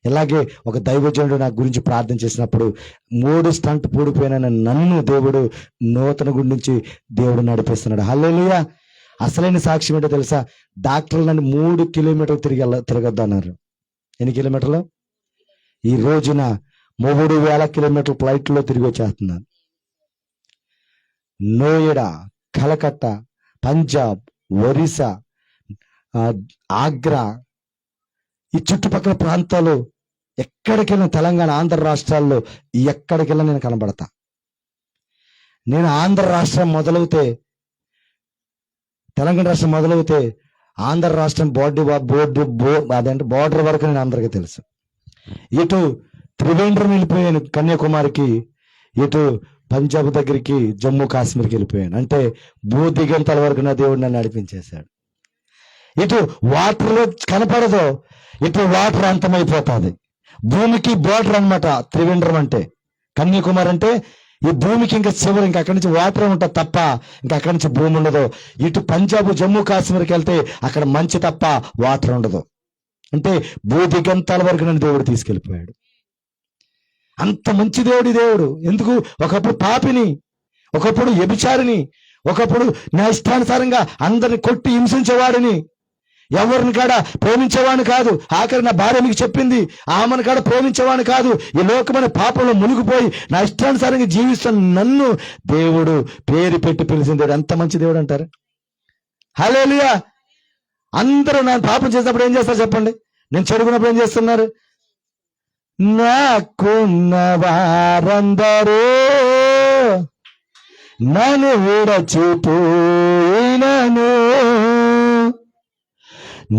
ఇలాగే ఒక దైవజనుడు నా గురించి ప్రార్థన చేసినప్పుడు 3 స్టంట్ పూడిపోయిన నన్ను దేవుడు నూతన గుడి నుంచి దేవుడు నడిపిస్తున్నాడు. హల్లెలూయా. అసలైన సాక్ష్యం ఏంటో తెలుసా? డాక్టర్లు నన్ను 3 కిలోమీటర్లు తిరగద్దు అన్నారు. ఎన్ని కిలోమీటర్లు? ఈ రోజున 3000 కిలోమీటర్ల ఫ్లైట్లో తిరిగి వచ్చేస్తున్నాను. నోయిడా, కలకత్తా, పంజాబ్, ఒరిస్సా, ఆగ్రా, ఈ చుట్టుపక్కల ప్రాంతాలు ఎక్కడికెళ్ళిన, తెలంగాణ, ఆంధ్ర రాష్ట్రాల్లో ఎక్కడికెళ్ళినా నేను కనబడతా. నేను ఆంధ్ర రాష్ట్రం మొదలవుతే, తెలంగాణ రాష్ట్రం మొదలవుతే ఆంధ్ర రాష్ట్రం బోర్డర్ వరకు నేను అందరికీ తెలుసు. ఇటు త్రివేంద్రం వెళ్ళిపోయాను కన్యాకుమారికి, ఇటు పంజాబ్ దగ్గరికి, జమ్మూ కాశ్మీర్కి వెళ్ళిపోయాను. అంటే భూదిగంతాల వరకు నా దేవుడు నన్ను నడిపించేశాడు. ఇటు వాటర్లో కనపడదు, ఇటు వాటర్ అంతమైపోతుంది. భూమికి బోర్డర్ అన్నమాట త్రివేంద్రం అంటే. కన్యాకుమారి అంటే ఈ భూమికి ఇంకా చివరి, ఇంకా అక్కడి నుంచి వాటర్ ఉంటుంది తప్ప ఇంకా అక్కడి నుంచి భూమి ఉండదు. ఇటు పంజాబ్, జమ్మూ కాశ్మీర్కి వెళ్తే అక్కడ మంచి తప్ప వాటర్ ఉండదు. అంటే భూదిగంతాల వరకు నన్ను దేవుడు తీసుకెళ్ళిపోయాడు. అంత మంచి దేవుడు. ఎందుకు? ఒకప్పుడు పాపిని, ఒకప్పుడు వ్యభిచారిని, ఒకప్పుడు నా ఇష్టానుసారంగా అందరిని కొట్టి హింసించేవాడిని, ఎవరిని కాడ ప్రేమించేవాడిని కాదు. ఆఖరి నా భార్య మీకు చెప్పింది, ఆమెను కాడ ప్రేమించేవాడిని కాదు. ఈ లోకమైన పాపంలో మునిగిపోయి నా ఇష్టానుసారంగా జీవిస్తున్న నన్ను దేవుడు పేరు పెట్టి పిలిచిన దేవుడు. ఎంత మంచి దేవుడు అంటారు. హల్లెలూయా. అందరూ నా పాపం చేసినప్పుడు ఏం చేస్తారు చెప్పండి? నేను చెడుకున్నప్పుడు ఏం చేస్తున్నారు? నాకున్న వారందరూ నన్ను విడచిపోయినను,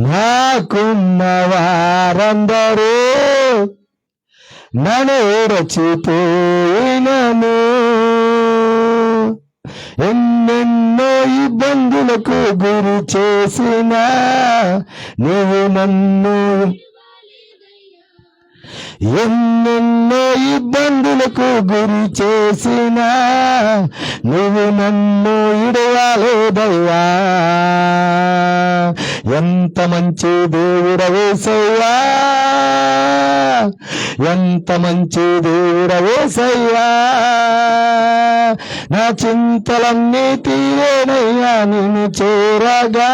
నాకున్న వారందరూ నన్ను విడచిపోయినను, ఎన్నెన్నో ఇబ్బందులకు గురి చేసిన నీవు నన్ను, ఎన్నెన్నో ఇబ్బందులకు గురి చేసిన నువ్వు నన్ను ఇడవలేదయ్యా. ఎంత మంచి దేవుడవేసయ్యా, ఎంత మంచి దేవుడవేసయ్యా. నా చింతలన్నీ తీరేనయ్యా నిన్ను చేరగా.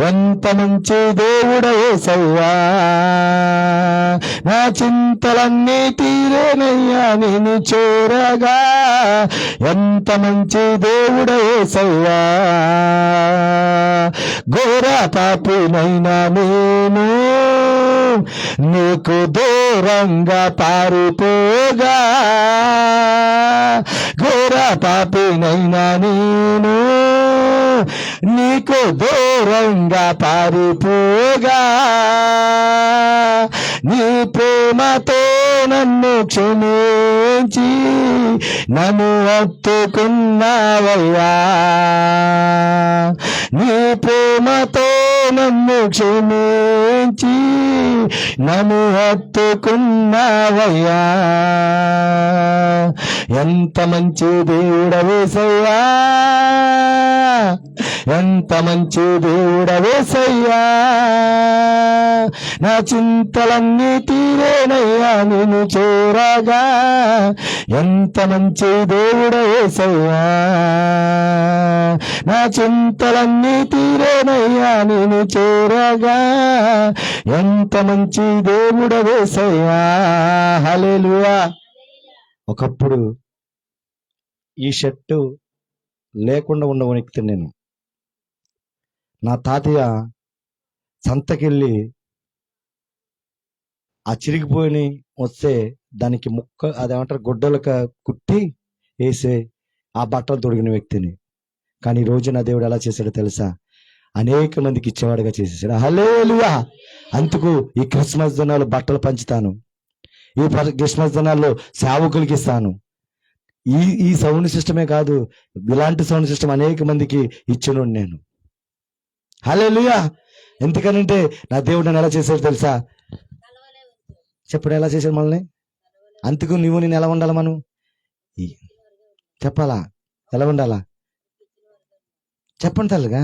ఎంత మంచి దేవుడవేసయ్యా, నా చింతలన్నీ తీరేనయ్యా నిన్ను చేరగా. ఎంత మంచి దేవుడవేసయ్యా. ఘోర పాపినైనా నేను నీకు దూరంగా పారిపోగా, ఘోర పాపినైనా నేను నీకు దూరంగా పారిపోగా. నీ ప్రేమతో నన్ను క్షమించి నన్ను హత్తుకున్నావయ్యా. నీ ప్రేమతో నన్ను క్షమించి నన్ను హత్తుకున్నావయ్యా. ఎంత మంచి దేవుడవేసయ్యా, ఎంత మంచి దేవుడవేసయ్యా. నా చింతలన్నీ తీరేనయ్యా నిన్ను చేరగా. ఎంత మంచి దేవుడు యేసయ్యా, నా చింతలన్నీ తీరేనయ్యా నిన్ను చేరగా. ఎంత మంచి దేవుడు యేసయ్యా. హల్లెలూయా. ఒకప్పుడు ఈ షర్టు లేకుండా ఉన్న వ్యక్తిని నేను. నా తాతయ్య సంతకెళ్ళి ఆ చిరిగిపోయి వస్తే దానికి ముక్క అదేమంటారు గుడ్డలక కుట్టి వేసే ఆ బట్టలు తొడిగిన వ్యక్తిని. కానీ ఈ రోజు నా దేవుడు ఎలా చేశాడో తెలుసా? అనేక మందికి ఇచ్చేవాడుగా చేసేసాడు. హల్లెలూయా. అందుకు ఈ క్రిస్మస్ దినాల్లో బట్టలు పంచుతాను, ఈ క్రిస్మస్ దినాల్లో సేవకులకి ఇస్తాను. ఈ సౌండ్ సిస్టమే కాదు, ఇలాంటి సౌండ్ సిస్టమ్ అనేక మందికి ఇచ్చిన నేను. హల్లెలూయా. ఎందుకనంటే నా దేవుడు నన్ను ఎలా చేశాడు తెలుసా? చెప్పడు ఎలా చేశాడు మనల్ని. అందుకు నువ్వు నేను ఎలా ఉండాలి? మనం చెప్పాలా? ఎలా ఉండాలా చెప్పండి తల్లిగా.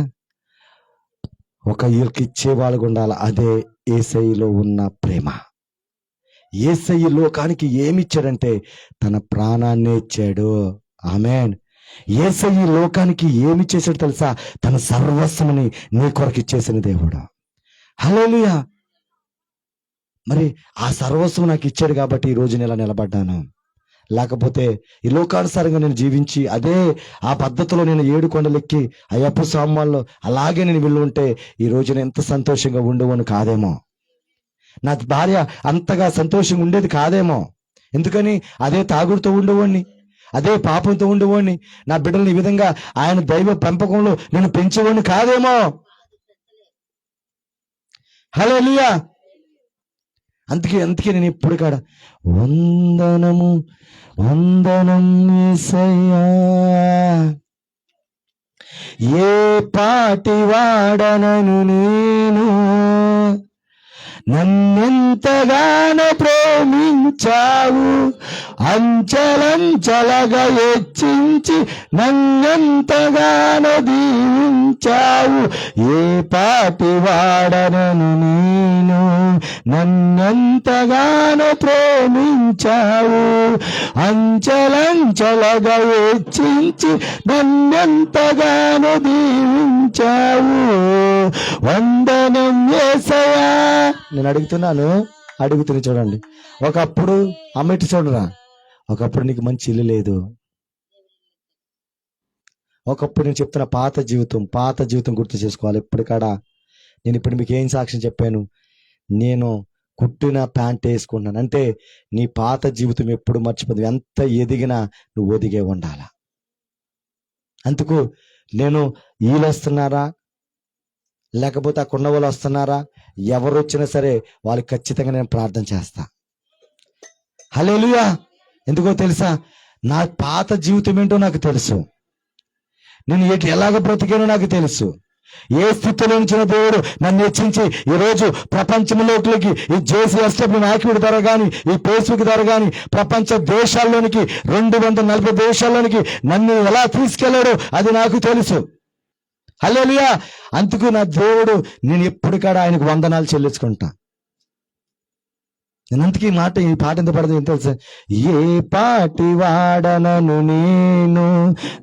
ఒక ఇచ్చే వాళ్ళకు ఉండాలి. అదే యేసయ్యలో ఉన్న ప్రేమ. యేసయ్య లోకానికి ఏమి ఇచ్చాడంటే తన ప్రాణాన్ని ఇచ్చాడు. ఆమేన్. యేసయ్య లోకానికి ఏమి చేశాడు తెలుసా? తన సర్వస్వముని నీ కొరకు ఇచ్చేసిన దేవుడు. హల్లెలూయా. మరి ఆ సర్వస్వం నాకు ఇచ్చాడు కాబట్టి ఈ రోజు నేను ఇలా నిలబడ్డాను. లేకపోతే ఈ లోకానుసారంగా నేను జీవించి అదే ఆ పద్ధతిలో నేను 7 కొండలెక్కి అయ్యప్ప స్వామాల్లో అలాగే నేను వెళ్ళి ఉంటే ఈ రోజు నేను ఎంత సంతోషంగా ఉండేవాను కాదేమో. నా భార్య అంతగా సంతోషంగా ఉండేది కాదేమో. ఎందుకని? అదే తాగుడుతో ఉండేవాడిని, అదే పాపంతో ఉండేవాడిని. నా బిడ్డలను ఈ విధంగా ఆయన దైవ పెంపకంలో నేను పెంచేవాడిని కాదేమో. హల్లెలూయా. అందుకే నేను ఇప్పుడు కాడ వందనము వందనం యేసయ్యా, ఏ పాటి వాడనను నేను, నన్నెంతగానో ప్రేమించావు, అంచలంచలగా హెచ్చించి నన్నెంతగానో దీవించావు. ఏ పాటి వాడనను నేను, నన్నెంతగానో ప్రేమించావు, అంచలంచలగా హెచ్చించి నన్నెంతగానో దీవించావు. వందనం యేసయ్యా. నేను అడుగుతున్నా చూడండి. ఒకప్పుడు అమ్మటి చూడరా, ఒకప్పుడు నీకు మంచి ఇల్లు లేదు. ఒకప్పుడు నేను చెప్తున్న పాత జీవితం గుర్తు చేసుకోవాలి. నేను ఇప్పుడు మీకు ఏం సాక్ష్యం చెప్పాను? నేను కుట్టిన ప్యాంట్ వేసుకున్నాను అంటే నీ పాత జీవితం ఎప్పుడు మర్చిపోదు. ఎంత ఎదిగినా నువ్వు ఒదిగే ఉండాలా. అందుకు నేను వీళ్ళు వస్తున్నారా లేకపోతే ఆ కొండ వాళ్ళు వస్తున్నారా, ఎవరు వచ్చినా సరే వాళ్ళకి ఖచ్చితంగా నేను ప్రార్థన చేస్తా. హల్లెలూయా. ఎందుకో తెలుసా? నా పాత జీవితం ఏంటో నాకు తెలుసు. నేను ఎలాగ బ్రతికానో నాకు తెలుసు. ఏ స్థితిలో ఉంచిన దేవుడు నన్ను హెచ్చించి ఈరోజు ప్రపంచంలోకి ఈ JCSW నాయకుడి ద్వారా కానీ ఈ ఫేస్బుక్ ద్వారా కానీ ప్రపంచ దేశాల్లోనికి 240 దేశాల్లోనికి నన్ను ఎలా తీసుకెళ్లాడో అది నాకు తెలుసు. హల్లెలూయా. అందుకు నా దేవుడు నేను ఎప్పటికాడ ఆయనకు వందనాలు చెల్లించుకుంటా. నేను అందుకే ఈ పాట ఎంత పడదు ఎంత తెలుసా? ఏ పాటి వాడనను నేను,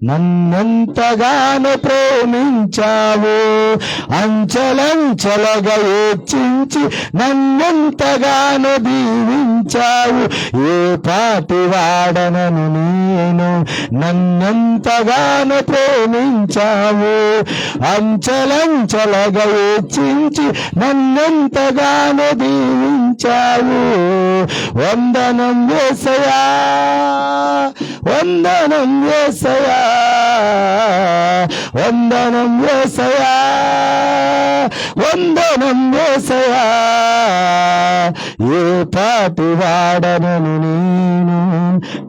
నన్నెంతగానో ప్రేమించావు, అంచలంచలగా హెచ్చించి నన్నెంతగానో దీవించావు. ఏ పాటి వాడనను నేను, నన్నెంతగానో ప్రేమించావు, అంచలంచలగా హెచ్చించి నన్నెంతగానో దీవించావు. వందనం యేసయ్యా, వందనం యేసయ్యా, వందనం యేసయ్యా, వందనం యేసయ్యా. ఏ పాటి వాడనను నేను,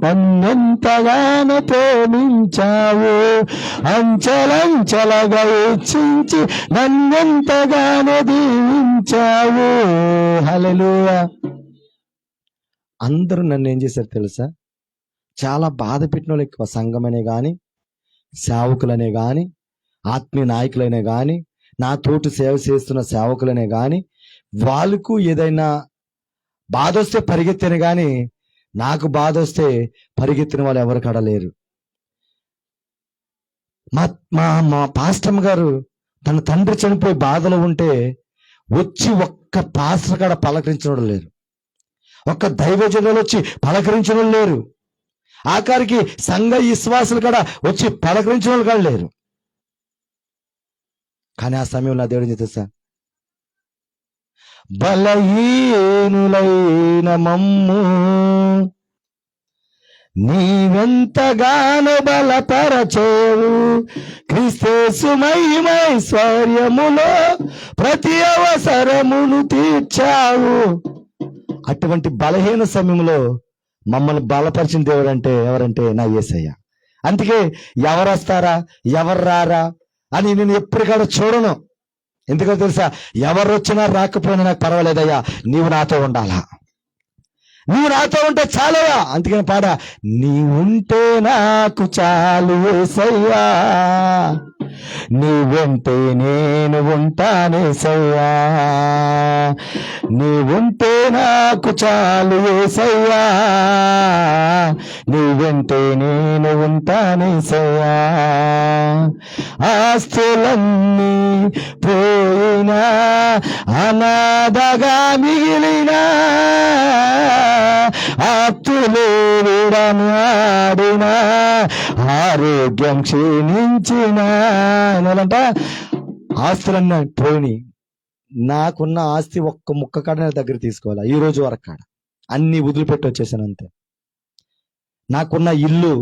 నన్నెంతగానో ప్రేమించావు, అంచలంచలగా హెచ్చించి నన్నెంతగానో దీవించావు. హల్లెలూయా. అందరూ నన్ను ఏం చేశారు తెలుసా? చాలా బాధ పెట్టిన వాళ్ళు ఎక్కువ. సంఘమనే కానీ, సేవకులనే కానీ, ఆత్మీయ నాయకులనే కానీ, నా తోటి సేవ చేస్తున్న సేవకులనే కానీ వాళ్ళకు ఏదైనా బాధ వస్తే పరిగెత్తాను కానీ నాకు బాధ వస్తే పరిగెత్తిన వాళ్ళు ఎవరు కడలేరు. మా మా మా పాస్టమ్ గారు తన తండ్రి చనిపోయి బాధలో ఉంటే వచ్చి ఒక్క పాస్టర్ కాడ పలకరించడం లేరు, ఒక్క దైవజనులు వచ్చి పలకరించడం లేరు, ఆఖరికి సంఘ విశ్వాసులు కూడా వచ్చి పలకరించిన వాళ్ళు కూడా లేరు. కానీ ఆ సమయంలో దేవుడు ఏం తెలుసా, బలహీనులైన మమ్ము నీవెంతగానో బలపరచేవు, క్రీస్తు మహిమైశ్వర్యములో ప్రతి అవసరమును తీర్చావు. అటువంటి బలహీన సమయంలో మమ్మల్ని బలపరిచిన దేవుడు అంటే ఎవరంటే నా యేసయ్య. అందుకే ఎవరు వస్తారా ఎవరు రారా అని నేను ఎప్పటికీ చూడను. ఎందుకో తెలుసా, ఎవరు వచ్చినా రాకపోయినా నాకు పర్వాలేదయ్యా, నీవు నాతో ఉండాలా, నువ్వు నాతో ఉంటే చాలయ్యా. అందుకని పాడ, నీ ఉంటే నాకు చాలు యేసయ్యా, నీ వెంటే నేను ఉంటానేసయ్యా, నీ ఉంటే నాకు చాలు యేసయ్యా, నీ వెంటే నేను ఉంటానేసయ్యా. ఆస్తులన్నీ పోయినా అనాథగా మిగిలినా, ఆప్తులు విడనాడినా ఆరోగ్యం క్షీణించిన అంటే ఆస్తులన్నా పోయి నాకున్న ఆస్తి ఒక్క ముక్క కాడ నా దగ్గర తీసుకోవాలా, ఈ రోజు వరకు కాడ అన్ని వదిలిపెట్టి వచ్చేసాను అంతే. నాకున్న ఇల్లు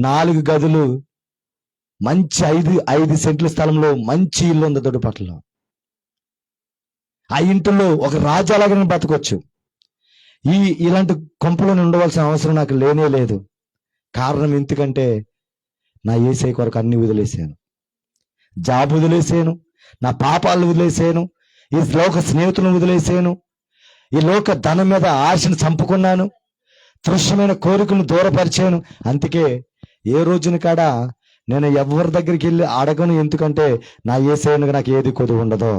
4 గదులు, మంచి 5 సెంట్ల స్థలంలో మంచి ఇల్లు ఉంది దొడ్డుపట్లలో. ఆ ఇంటిలో ఒక రాజాలాగా నేను బతకొచ్చు. ఇలాంటి కొంపలో ఉండవలసిన అవసరం నాకు లేనే లేదు. కారణం ఎందుకంటే నా యేసయ్య కొరకు అన్ని వదిలేసాను, జాబ్ వదిలేసాను, నా పాపాలు వదిలేసాను, ఈ లోక స్నేహితులను వదిలేసాను, ఈ లోక ధనం మీద ఆశను చంపుకున్నాను, తృష్యమైన కోరికలను దూరపరిచాను. అందుకే ఏ రోజున కాడ నేను ఎవరి దగ్గరికి వెళ్ళి అడగను, ఎందుకంటే నా యేసయ్యను నాకు ఏది కొద్ది ఉండదు.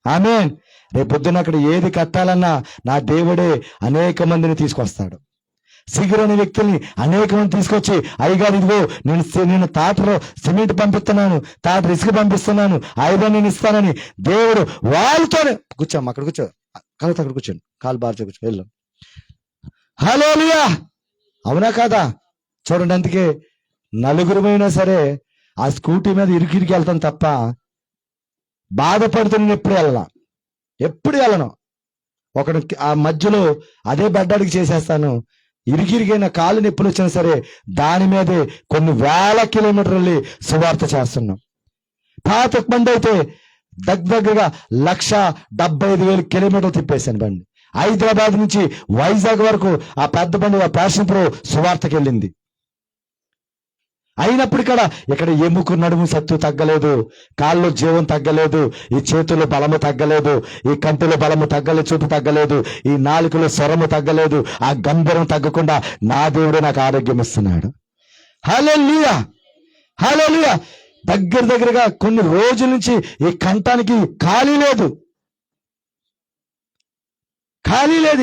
ఆమేన్. రేపొద్దున అక్కడ ఏది కట్టాలన్నా నా దేవుడే అనేక మందిని తీసుకొస్తాడు. సిగురని వ్యక్తుల్ని అనేక మంది తీసుకొచ్చి, అయ్యగారు ఇదిగో నేను తాటలో సిమెంట్ పంపిస్తున్నాను, తాట ఇసుక పంపిస్తున్నాను, ఐదో నేను ఇస్తానని దేవుడు వాళ్ళతోనే కూర్చోమ్మ, అక్కడ కూర్చో, కాలుతో అక్కడ కూర్చోండి, కాలు బార్చో కూర్చో, వెళ్ళు. హల్లెలూయా, అవునా కాదా? చూడండి, అందుకే నలుగురుమైనా సరే ఆ స్కూటీ మీద ఇరికి వెళ్తాను తప్ప బాధపడుతూ నేను ఎప్పుడు వెళ్ళను. ఒకడు ఆ మధ్యలో అదే బెడ్డాడికి చేసేస్తాను. ఇరిగిరిగైన కాలు నొప్పులు వచ్చినా సరే దాని మీదే కొన్ని వేల కిలోమీటర్లు సువార్త చేస్తున్నాం. పాత బండి అయితే దగ్గరగా 1,75,000 కిలోమీటర్లు తిప్పేశాను బండి. హైదరాబాద్ నుంచి వైజాగ్ వరకు ఆ పెద్ద బండి, ఆ ప్యాషన్ ప్రో సువార్తకి వెళ్ళింది. అయినప్పుడు ఇక్కడ ఎముకు నడుము సత్తు తగ్గలేదు, కాళ్ళు జీవం తగ్గలేదు, ఈ చేతుల్లో బలము తగ్గలేదు, ఈ కంటిలో బలము తగ్గలేదు, చూపు తగ్గలేదు, ఈ నాలుకలో స్వరము తగ్గలేదు, ఆ గంభీరం తగ్గకుండా నా దేవుడు నాకు ఆరోగ్యం ఇస్తున్నాడు. హల్లెలూయా, హల్లెలూయా. దగ్గరగా కొన్ని రోజుల నుంచి ఈ కంఠానికి ఖాళీ లేదు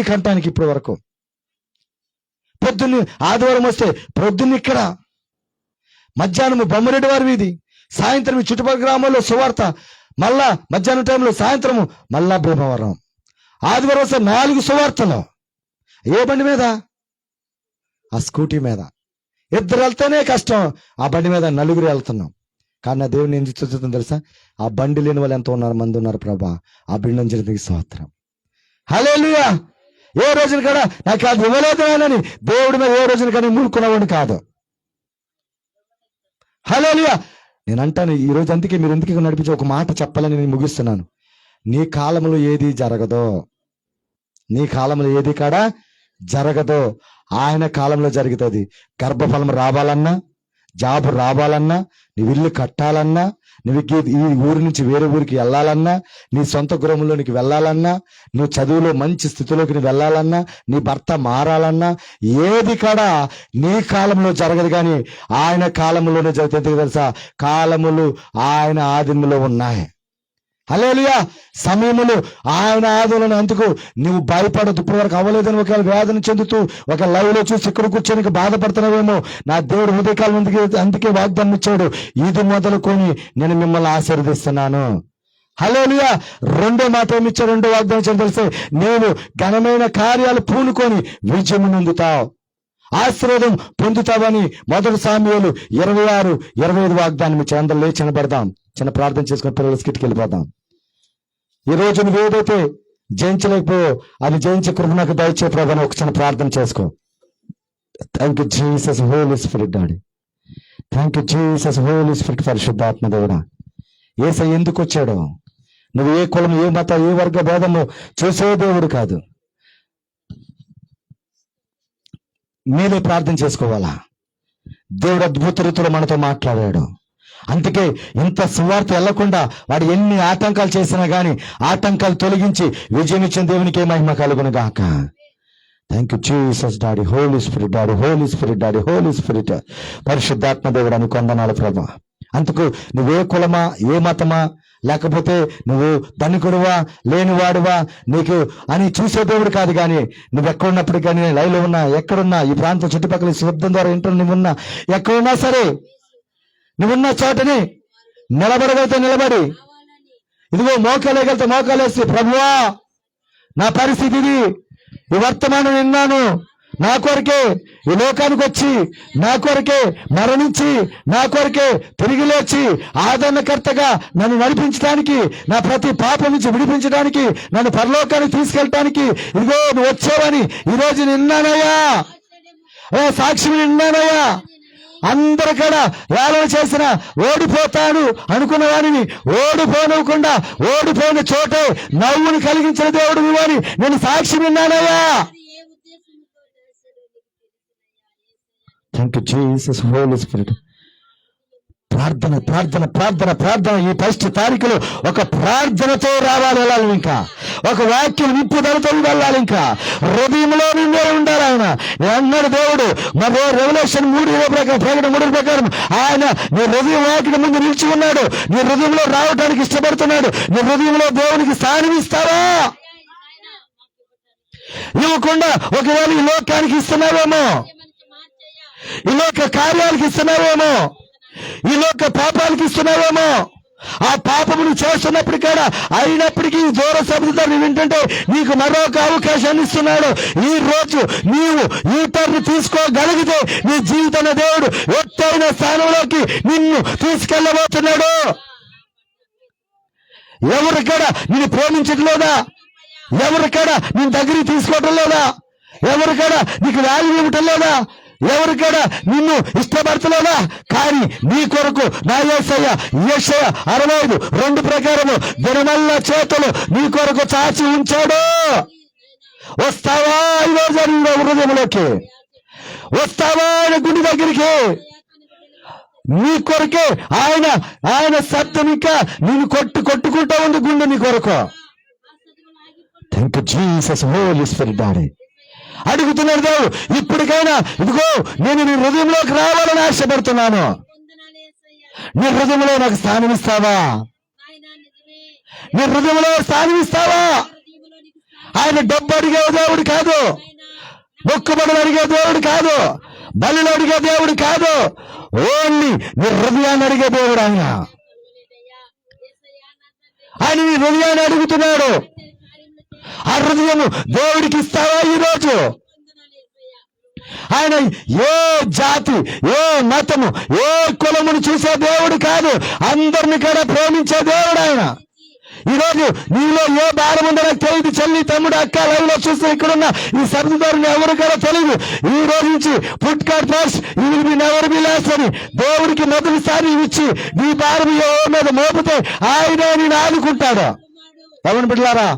ఈ కంఠానికి ఇప్పటి వరకు. పొద్దున్న ఆదివారం వస్తే ప్రొద్దున్న ఇక్కడ, మధ్యాహ్నం బొమ్మరెడ్డి వారి వీధి, సాయంత్రం చుట్టుపక్కల గ్రామాల్లో సువార్త, మళ్ళా మధ్యాహ్నం టైంలో సాయంత్రము మళ్ళా భీమవరం. ఆదివారం వస్తే 4 సువార్తలు. ఏ బండి మీద? ఆ స్కూటీ మీద. 2 వెళ్తేనే కష్టం, ఆ బండి మీద 4 వెళ్తున్నాం. కానీ నా దేవుని ఏం చూస్తుందో తెలుసా, ఆ బండి లేని వాళ్ళు ఎంతో మంది ఉన్నారు ప్రభా, ఆ బండి నుంచి స్తోత్రం. హల్లెలూయా. ఏ రోజున కూడా నాకు అది ఇవ్వలేదని దేవుడి మీద ఏ రోజున కానీ మూడుకున్నవాడిని కాదు. హల్లెలూయా. నేను అంటాను ఈ రోజు, అందుకే మీరు ఎందుకు నడిపించి ఒక మాట చెప్పాలని నేను ముగిస్తున్నాను. నీ కాలంలో ఏది జరగదో, నీ కాలంలో ఏది కాడ జరగదో ఆయన కాలంలో జరుగుతుంది. గర్భఫలం రావాలన్నా, జాబు రావాలన్నా, నువ్వు ఇల్లు కట్టాలన్నా, నువ్వు ఈ ఊరి నుంచి వేరే ఊరికి వెళ్ళాలన్నా, నీ సొంత గృహంలోనికి వెళ్ళాలన్నా, నువ్వు చదువులో మంచి స్థితిలోకి నువ్వు వెళ్ళాలన్నా, నీ భర్త మారాలన్నా, ఏది కూడా నీ కాలంలో జరగదు కానీ ఆయన కాలంలోనే జరుగుతుంది. తెలుసా, కాలములు ఆయన ఆదిములో ఉన్నాయి. హల్లెలూయా. సమయములు ఆయన ఆదరణ అందుకు నువ్వు భయపడదు. ఇప్పటి వరకు అవ్వలేదని ఒకవేళ వేదన చెందుతూ ఒక లైవ్ లో చూసి ఇక్కడ కూర్చొని బాధపడుతున్నావేమో, నా దేవుడు ఉదయకాలం అందుకే వాగ్దానం ఇచ్చాడు, ఇది మొదలుకొని నేను మిమ్మల్ని ఆశీర్వదిస్తున్నాను. హల్లెలూయా. రెండో మాట ఏమి ఇచ్చాడు, రెండో వాగ్దానం ఇచ్చాడు తెలిస్తే, నీవు ఘనమైన కార్యాలు పూనుకొని విజయం పొందుతావు, ఆశీర్వాదం పొందుతావని 1 సాముయేలు 26-25 వాగ్దానం ఇచ్చాడు. అందరూ లేచి నిలబడదాం, చిన్న ప్రార్థన చేసుకుని పిల్లల స్కిట్కి వెళ్ళిపోదాం. ఈ రోజు నువ్వు ఏదైతే జయించలేకపో అది జయించే కృప నాకు దయచే ప్రభు ఒక చిన్న ప్రార్థన చేసుకో. Thank you Jesus Holi Spirit daddy, thank you Jesus Holi Spirit పరిశుద్ధాత్మ దేవుడా. యేసయ్య ఎందుకు వచ్చాడో, నువ్వు ఏ కులం, ఏ మత, ఏ వర్గ భేదము చూసే దేవుడు కాదు. మీరే ప్రార్థన చేసుకోవాలా. దేవుడు అద్భుత రీతిలో మనతో మాట్లాడాడు. అందుకే ఇంత సువార్త వెళ్లకుండా వాడు ఎన్ని ఆటంకాలు చేసినా గాని ఆటంకాలు తొలగించి విజయం ఇచ్చిన దేవునికే మహిమ కలుగును గాక. Thank you Jesus daddy, Holy Spirit daddy, Holy Spirit daddy, Holy Spirit పరిశుద్ధాత్మ దేవుడు అని కొందనాలు ప్రభా. అందుకు నువ్వే కులమా, ఏ మతమా, లేకపోతే నువ్వు ధనికుడువా లేనివాడువా నీకు అని చూసే దేవుడు కాదు. కానీ నువ్వు ఎక్కడున్నప్పుడు కానీ లైవ్లో ఉన్నా, ఎక్కడున్నా, ఈ ప్రాంతం చుట్టుపక్కల శబ్దం ద్వారా ఇంటర్ నువ్వున్నా, ఎక్కడున్నా సరే నువ్వున్న చోటని నిలబడగలిగితే నిలబడి, ఇదిగో మోకాలేగలితే మోకాలేసి, ప్రభువా నా పరిస్థితి ఇది, ఈ వర్తమానం విన్నాను, నా కొరకే ఈ లోకానికి వచ్చి, నా కొరకే మరణించి, నా కొరకే తిరిగి లేచి ఆదరణకర్తగా నన్ను నడిపించడానికి, నా ప్రతి పాపం నుంచి విడిపించడానికి, నన్ను పరలోకానికి తీసుకెళ్ళటానికి ఇదిగో నువ్వు వచ్చావని ఈరోజు నిన్నానయ్యా, సాక్షి నిన్నానయ్యా. అందరు కూడా వేలన చేసిన ఓడిపోతాను అనుకున్న వాడిని ఓడిపోనివ్వకుండా ఓడిపోయిన చోటే నవ్వుని కలిగించిన దేవుడు అని నేను సాక్షి విన్నానయ్యా. Thank you Jesus Holi spirit. ప్రార్థన ప్రార్థన ప్రార్థన ప్రార్థన. ఈ 1 తారీఖులో ఒక ప్రార్థనతో రావాలి, వెళ్ళాలి, ఇంకా ఒక వాక్యం నింపుదలతో వెళ్ళాలి, ఇంకా హృదయంలో నిండే ఉండాలి. ఆయన అన్నాడు దేవుడు మరి రెవల్యూషన్ 3 ప్రకారం, ప్రకటన 3 ప్రకారం ఆయన నీ హృదయం వాకిట ముందు నిలిచి ఉన్నాడు, నీ హృదయంలో రావడానికి ఇష్టపడుతున్నాడు. నీ హృదయంలో దేవునికి స్థానం ఇస్తావా? ఇవ్వకుండా ఒకవేళ ఈ లోకానికి ఇస్తున్నావేమో, ఈ లోక కార్యాలకు ఇస్తున్నావేమో, ఈ లోక పాపాలకు ఇస్తున్నావేమో, ఆ పాపమును చేస్తున్నప్పుడు కూడా అయినప్పటికీ దూర శబ్దాన్ని వింటుంటే నీకు మరొక అవకాశాన్ని ఇస్తున్నాడు. ఈ రోజు నీవు ఈ టర్న్ తీసుకోగలిగితే నీ జీవితంలో దేవుడు ఎత్తైన స్థానంలోకి నిన్ను తీసుకెళ్ళబోతున్నాడు. ఎవరికడా నిన్ను ప్రేమించడం లేదా, ఎవరికడా నిన్ను దగ్గరికి తీసుకోవటం లేదా, ఎవరికడా నీకు వాల్యూ ఇవ్వటం లేదా, ఎవరికడా నిన్ను ఇష్టపడతలేదా, కానీ నీ కొరకు నా యేసయ్య యెషయా 65:2 ప్రకారము దినమల్ల చేతులు నీ కొరకు చాచి ఉంచాడు. వస్తావా ఈరోజు హృదయంలోకి, వస్తావా గుడి దగ్గరికి? నీ కొరకే ఆయన శబ్దం ఇంకా నేను కొట్టుకుంటా ఉంది గుండె నీ కొరకు. Thank you Jesus Holi Spirit daddy. అడుగుతున్నాడు దేవుడు, ఇప్పటికైనా ఇదిగో నేను నీ హృదయంలోకి రావాలని ఆశపడుతున్నాను, నీ హృదయంలో నాకు స్థానం ఇస్తావా? నీ హృదయంలో స్థానం ఇస్తావా? ఆయన డబ్బు అడిగే దేవుడు కాదు, మొక్కుబడులు అడిగే దేవుడు కాదు, బలులు అడిగే దేవుడు కాదు, ఓన్లీ నీ హృదయాన్ని అడిగే దేవుడు ఆయన. ఆయన నీ హృదయాన్ని అడుగుతున్నాడు. ఆ హృదయము దేవుడికి ఇస్తావా ఈరోజు? ఆయన ఏ జాతి, ఏ మతము, ఏ కులమును చూసే దేవుడు కాదు, అందరిని కూడా ప్రేమించే దేవుడు ఆయన. ఈరోజు నీలో ఏ భారం ఉందో నాకు తెలియదు, చెల్లి, తమ్ముడు, అక్క లైవ్ లో చూస్తే ఇక్కడున్న ఈ శబ్దాన్ని ఎవరు కూడా తెలియదు. ఈ రోజు నుంచి ఫుడ్ కార్డ్ పాస్ ఎవరు బిలాసని దేవుడికి మొదటిసారి ఇచ్చి నీ భారం మీద మోపితే ఆయనే నేను ఆదుకుంటాడు. ఎవరిని బిడ్డలారా,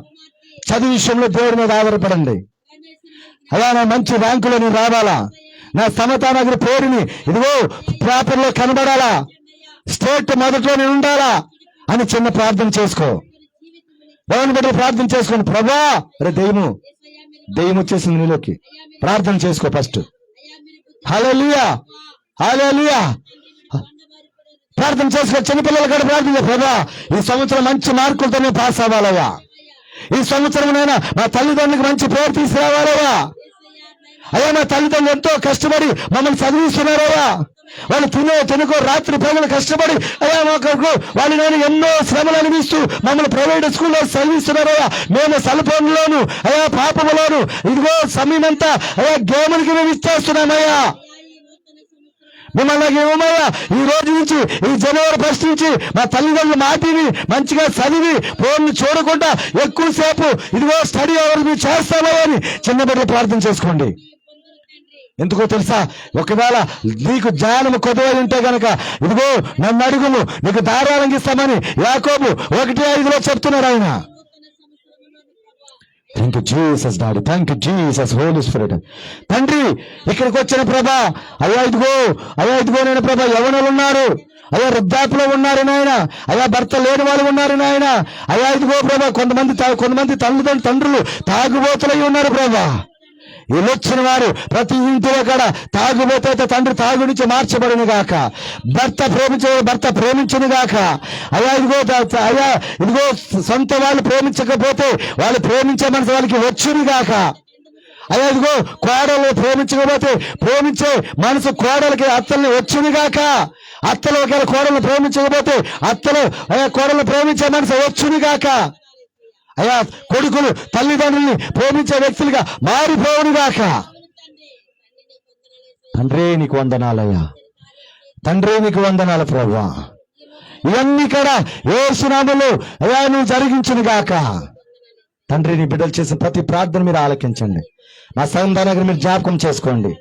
చదువు విషయంలో దేవుడి మీద ఆధారపడండి. అలా నా మంచి ర్యాంకులో నేను రావాలా, నా సమతా నగర్ పేరుని ఇదిగో పేపర్లో కనబడాలా, స్టేట్ మొదట్లో నేను ఉండాలా అని చిన్న ప్రార్థన చేసుకో. దేవుని బిడ్డ ప్రార్థన చేసుకోండి. ప్రభా దెయ్యం వచ్చేసింది నీలోకి, ప్రార్థన చేసుకో ఫస్ట్. హల్లెలూయా హల్లెలూయా. ప్రార్థన చేసుకో. చిన్నపిల్లలు కూడా ప్రార్థన ప్రభా, ఈ సంవత్సరం మంచి మార్కులతో నేను పాస్ అవ్వాలయ్యా. ఈ సంవత్సరం నైనా మా తల్లిదండ్రులకు మంచి పేరు తీసుకురావాలయ్యా. అయ్యా, మా తల్లిదండ్రులు ఎంతో కష్టపడి మమ్మల్ని చదివిస్తున్నారయ్యా. వాళ్ళు తినుకో రాత్రి పగలు కష్టపడి అయ్యా మాకు వాళ్ళు నేను ఎన్నో శ్రమలు అనిపిస్తూ మమ్మల్ని ప్రైవేట్ స్కూల్లో చదివిస్తున్నారయ్యా. మేము సెల్ఫోన్లోను అయ్యా పాపములోను ఇదిగో సమయం అంతా అయ్యా గేములకి మేము ఇచ్చేస్తున్నామయ్యా. మిమ్మల్ని ఏమయ్యా ఈ రోజు నుంచి ఈ జనవరి 1 నుంచి మా తల్లిదండ్రుల మాటిని మంచిగా చదివి ఫోన్లు చూడకుండా ఎక్కువసేపు ఇదిగో స్టడీ అవర్ మీరు చేస్తామయ్యా అని చిన్న బిడ్డలు ప్రార్థన చేసుకోండి. ఎందుకో తెలుసా, ఒకవేళ నీకు జ్ఞానము కొద్దిగా ఉంటే గనక ఇదిగో నన్ను అడుగుము నీకు ధారాళంగా ఇస్తామని యాకోబు 1:5 చెప్తున్నాడు ఆయన. Thank you Jesus daddy, thank you Jesus Holi Spirit. తండ్రి ఇక్కడికి వచ్చిన ప్రభా అయ్యా ఇదిగో నేను ప్రభా యవనులు ఉన్నారు, అయ్యా వృద్ధాపులో ఉన్నారు నాయన, అయ్యా భర్త లేని వాళ్ళు ఉన్నారు నాయన, అయ్యా ఇదిగో ప్రభా కొంతమంది తండ్రులు తాగుబోతులై ఉన్నారు ప్రభా. వీళ్ళు వచ్చిన వారు ప్రతి ఇంటిలో కూడా తాగుబోతే తండ్రి తాగు నుంచి మార్చబడిన గాక, భర్త ప్రేమించను గాక. అయ్యా ఇదిగో సొంత వాళ్ళు ప్రేమించకపోతే వాళ్ళు ప్రేమించే మనసు వాళ్ళకి వచ్చును గాక. అయ్యా ఇదిగో కోడలు ప్రేమించకపోతే ప్రేమించే మనసు కోడలకి అత్తల్ని వచ్చును గాక. అత్తలు ఒకవేళ కోడలు ప్రేమించకపోతే అత్తలు అయ్యా కోడలు ప్రేమించే మనసు వచ్చును గాక. అయ్యా కొడుకులు తల్లిదండ్రుల్ని ప్రేమించే వ్యక్తులుగా మారిపోవునుగాక. తండ్రి నీకు వందనాలయ్యా, తండ్రి నీకు వందనాలు ప్రభువా. ఇవన్నీ కూడా యేసు నామములో అయ్యా నువ్వు జరిగించును గాక. తండ్రి నీ బిడ్డలు చేసిన ప్రతి ప్రార్థన మీరు ఆలకించండి. మా సంఘాన్ని మీరు జ్ఞాపకం చేసుకోండి.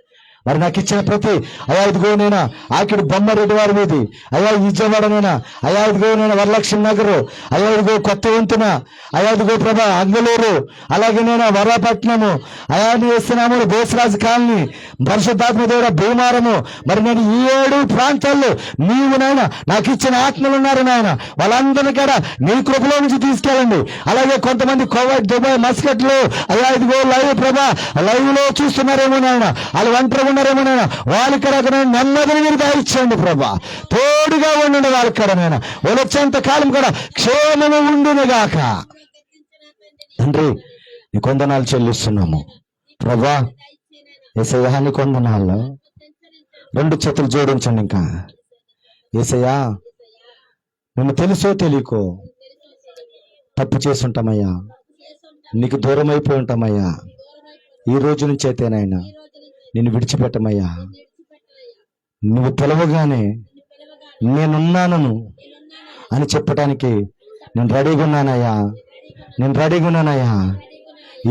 మరి నాకు ఇచ్చిన ప్రతి అయ్యా ఇదిగోనైనా ఆకిడి బొమ్మరెడ్డి వారి మీది అయ్యా విజయవాడనైనా అయ్యా ఇదిగోనైనా వరలక్ష్మి నగరు అయ్యా ఇదిగో కొత్త వంతున అయ్యా ఇదిగో ప్రభా అంగళూరు అలాగేనైనా వరపట్నము అయా వేస్తున్నాము దేశరాజు కాలనీ పరిశుద్ధాత్మ దేవుడ భీమారము. మరి నేను ఈ 7 ప్రాంతాల్లో నీవునైనా నాకు ఇచ్చిన ఆత్మలు ఉన్నారు నాయన, వాళ్ళందరినీ కూడా నీ కృపలో నుంచి తీసుకెళ్ళండి. అలాగే కొంతమంది కోవైట్ దుబాయ్ మస్కట్లో అయ్యా ఇదిగో లైవ్ లో చూస్తున్నారేమో నాయన, వాళ్ళు ఒంటరిగా ఉన్నారేమోనైనా వాళ్ళకి కూడా నెమ్మదిని మీరు దాయిచ్చండి ప్రభా. తోడుగా ఉండండి వాళ్ళకి కూడా నాయన, వాళ్ళు వచ్చేంత కాలం కూడా క్షేమము ఉండునుగాక. తండ్రి నీ కొందనాలు చెల్లిస్తున్నాము ప్రభా. యేసయ్యా నీ కొందనాల్లో 2 చేతులు జోడించండి. ఇంకా యేసయ్యా మేము తెలుసో తెలియకో తప్పు చేసుంటామయ్యా, నీకు దూరం అయిపోయి ఉంటామయ్యా. ఈ రోజు నుంచి అయితేనైనా నిన్ను విడిచిపెట్టమయ్యా. నువ్వు పిలవగానే నేనున్నాను అని చెప్పటానికి నేను రెడీగా ఉన్నానయ్యా.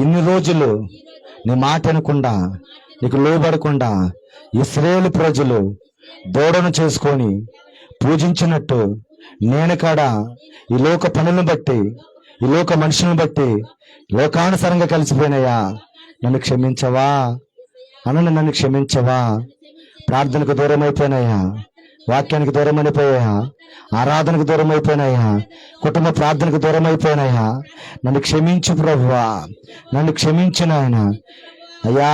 ఇన్ని రోజులు నీ మాట అనకుండా నీకు లోబడకుండా ఇశ్రాయేలు ప్రజలు దూడను చేసుకొని పూజించినట్టు నేను కాడా ఈ లోక పనులను బట్టి ఈ లోక మనుషులను బట్టి లోకానుసారంగా కలిసిపోయినయ్యా. నన్ను క్షమించవా నన్ను క్షమించవా. ప్రార్థనకు దూరం అయిపోయినాయా, వాక్యానికి దూరం అయిపోయా, ఆరాధనకు దూరం అయిపోయినాయా, కుటుంబ ప్రార్థనకు దూరం అయిపోయినాయా. నన్ను క్షమించు ప్రభువా, నన్ను క్షమించు నాయన. అయ్యా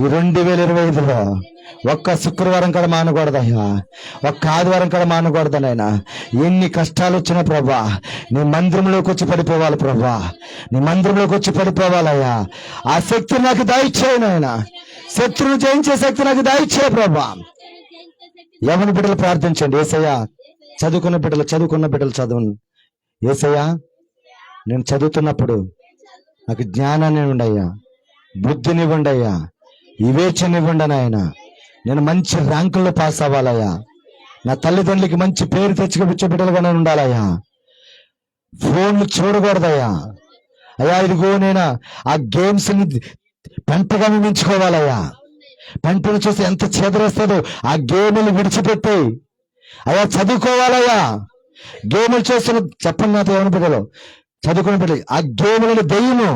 ఈ 2025లో ఒక్క శుక్రవారం కూడా మానకూడదయ్యా, ఒక్క ఆదివారం కూడా మానకూడదనైనా. ఎన్ని కష్టాలు వచ్చినా ప్రభా నీ మందిరంలోకి వచ్చి పడిపోవాలి ప్రభా, నీ మందిరంలోకి వచ్చి పడిపోవాలయ్యా. ఆ శక్తి నాకు దయచేయి నాయన, శత్రువును జయించే శక్తి నాకు దయచేయి ప్రభా. యవన బిడ్డలు ప్రార్థించండి. యేసయ్యా చదువుకున్న బిడ్డలు చదువును. యేసయ్యా నేను చదువుతున్నప్పుడు నాకు జ్ఞానాన్ని ఇవ్వండి, బుద్ధినివ్వండి అయ్యా, వివేచనివ్వండి నాయన. నేను మంచి ర్యాంకుల్లో పాస్ అవ్వాలయ్యా, నా తల్లిదండ్రులకి మంచి పేరు తెచ్చుకొచ్చే బిడ్డలుగా నేను ఉండాలయ్యా. ఫోన్లు చూడకూడదయ్యా. అయ్యా ఇదిగో నేను ఆ గేమ్స్ ని పెంటగా మించుకోవాలయ్యా. పెంటను చూసి ఎంత చేదరేస్తాడో ఆ గేములు విడిచిపెట్టి అయ్యా చదువుకోవాలయ్యా. గేములు చూస్తున్న చెప్పండి నాతో ఏమని బిడ్డలు చదువుకుని బిడ్డలు ఆ గేములను దెయ్యము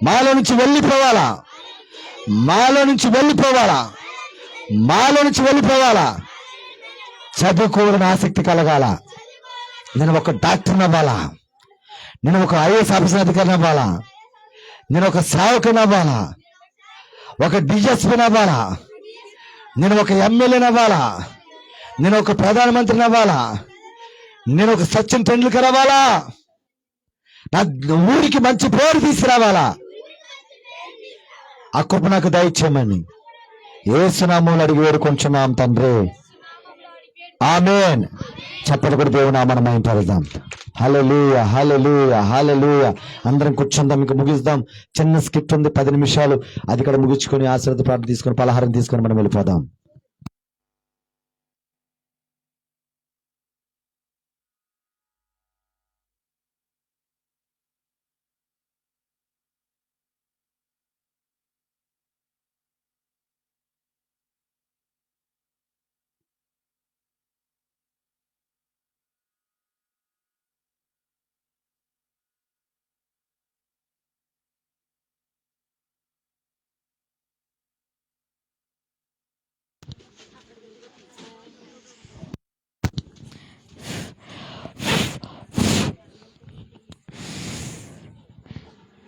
మాలో నుంచి వెళ్ళిపోవాలా, చదువుకోవాలని ఆసక్తి కలగాల. నేను ఒక డాక్టర్ని అవ్వాలా, నేను ఒక ఐఏఎస్ ఆఫీసర్ అధికారిని అవ్వాలా, నేను ఒక సేవకుని అవ్వాలా, ఒక డిఎస్పీని అవ్వాలా, నేను ఒక ఎమ్మెల్యేని అవ్వాలా, నేను ఒక ప్రధానమంత్రిని అవ్వాలా, నేను ఒక సచిన్ టెండూల్కర్ అవ్వాలా, నా ఊరికి మంచి పేరు తీసుకురావాలా, ఆ కృప నాకు దయచేయమని యేసు నామములో అడిగి వేడుకొంచున్నాం తండ్రి, ఆమేన్. చెప్పలు కూడా దేవుని నామమున మహిమపరుద్దాం. హల్లెలూయా, హల్లెలూయా, హల్లెలూయా. అందరం కూర్చుందాం, ఇంకా ముగిద్దాం. చిన్న స్కిట్ ఉంది 10 నిమిషాలు, అది కూడా ముగించుకొని ఆశీర్వాద ప్రార్థన తీసుకొని పలహారం తీసుకొని మనం వెళ్ళిపోదాం.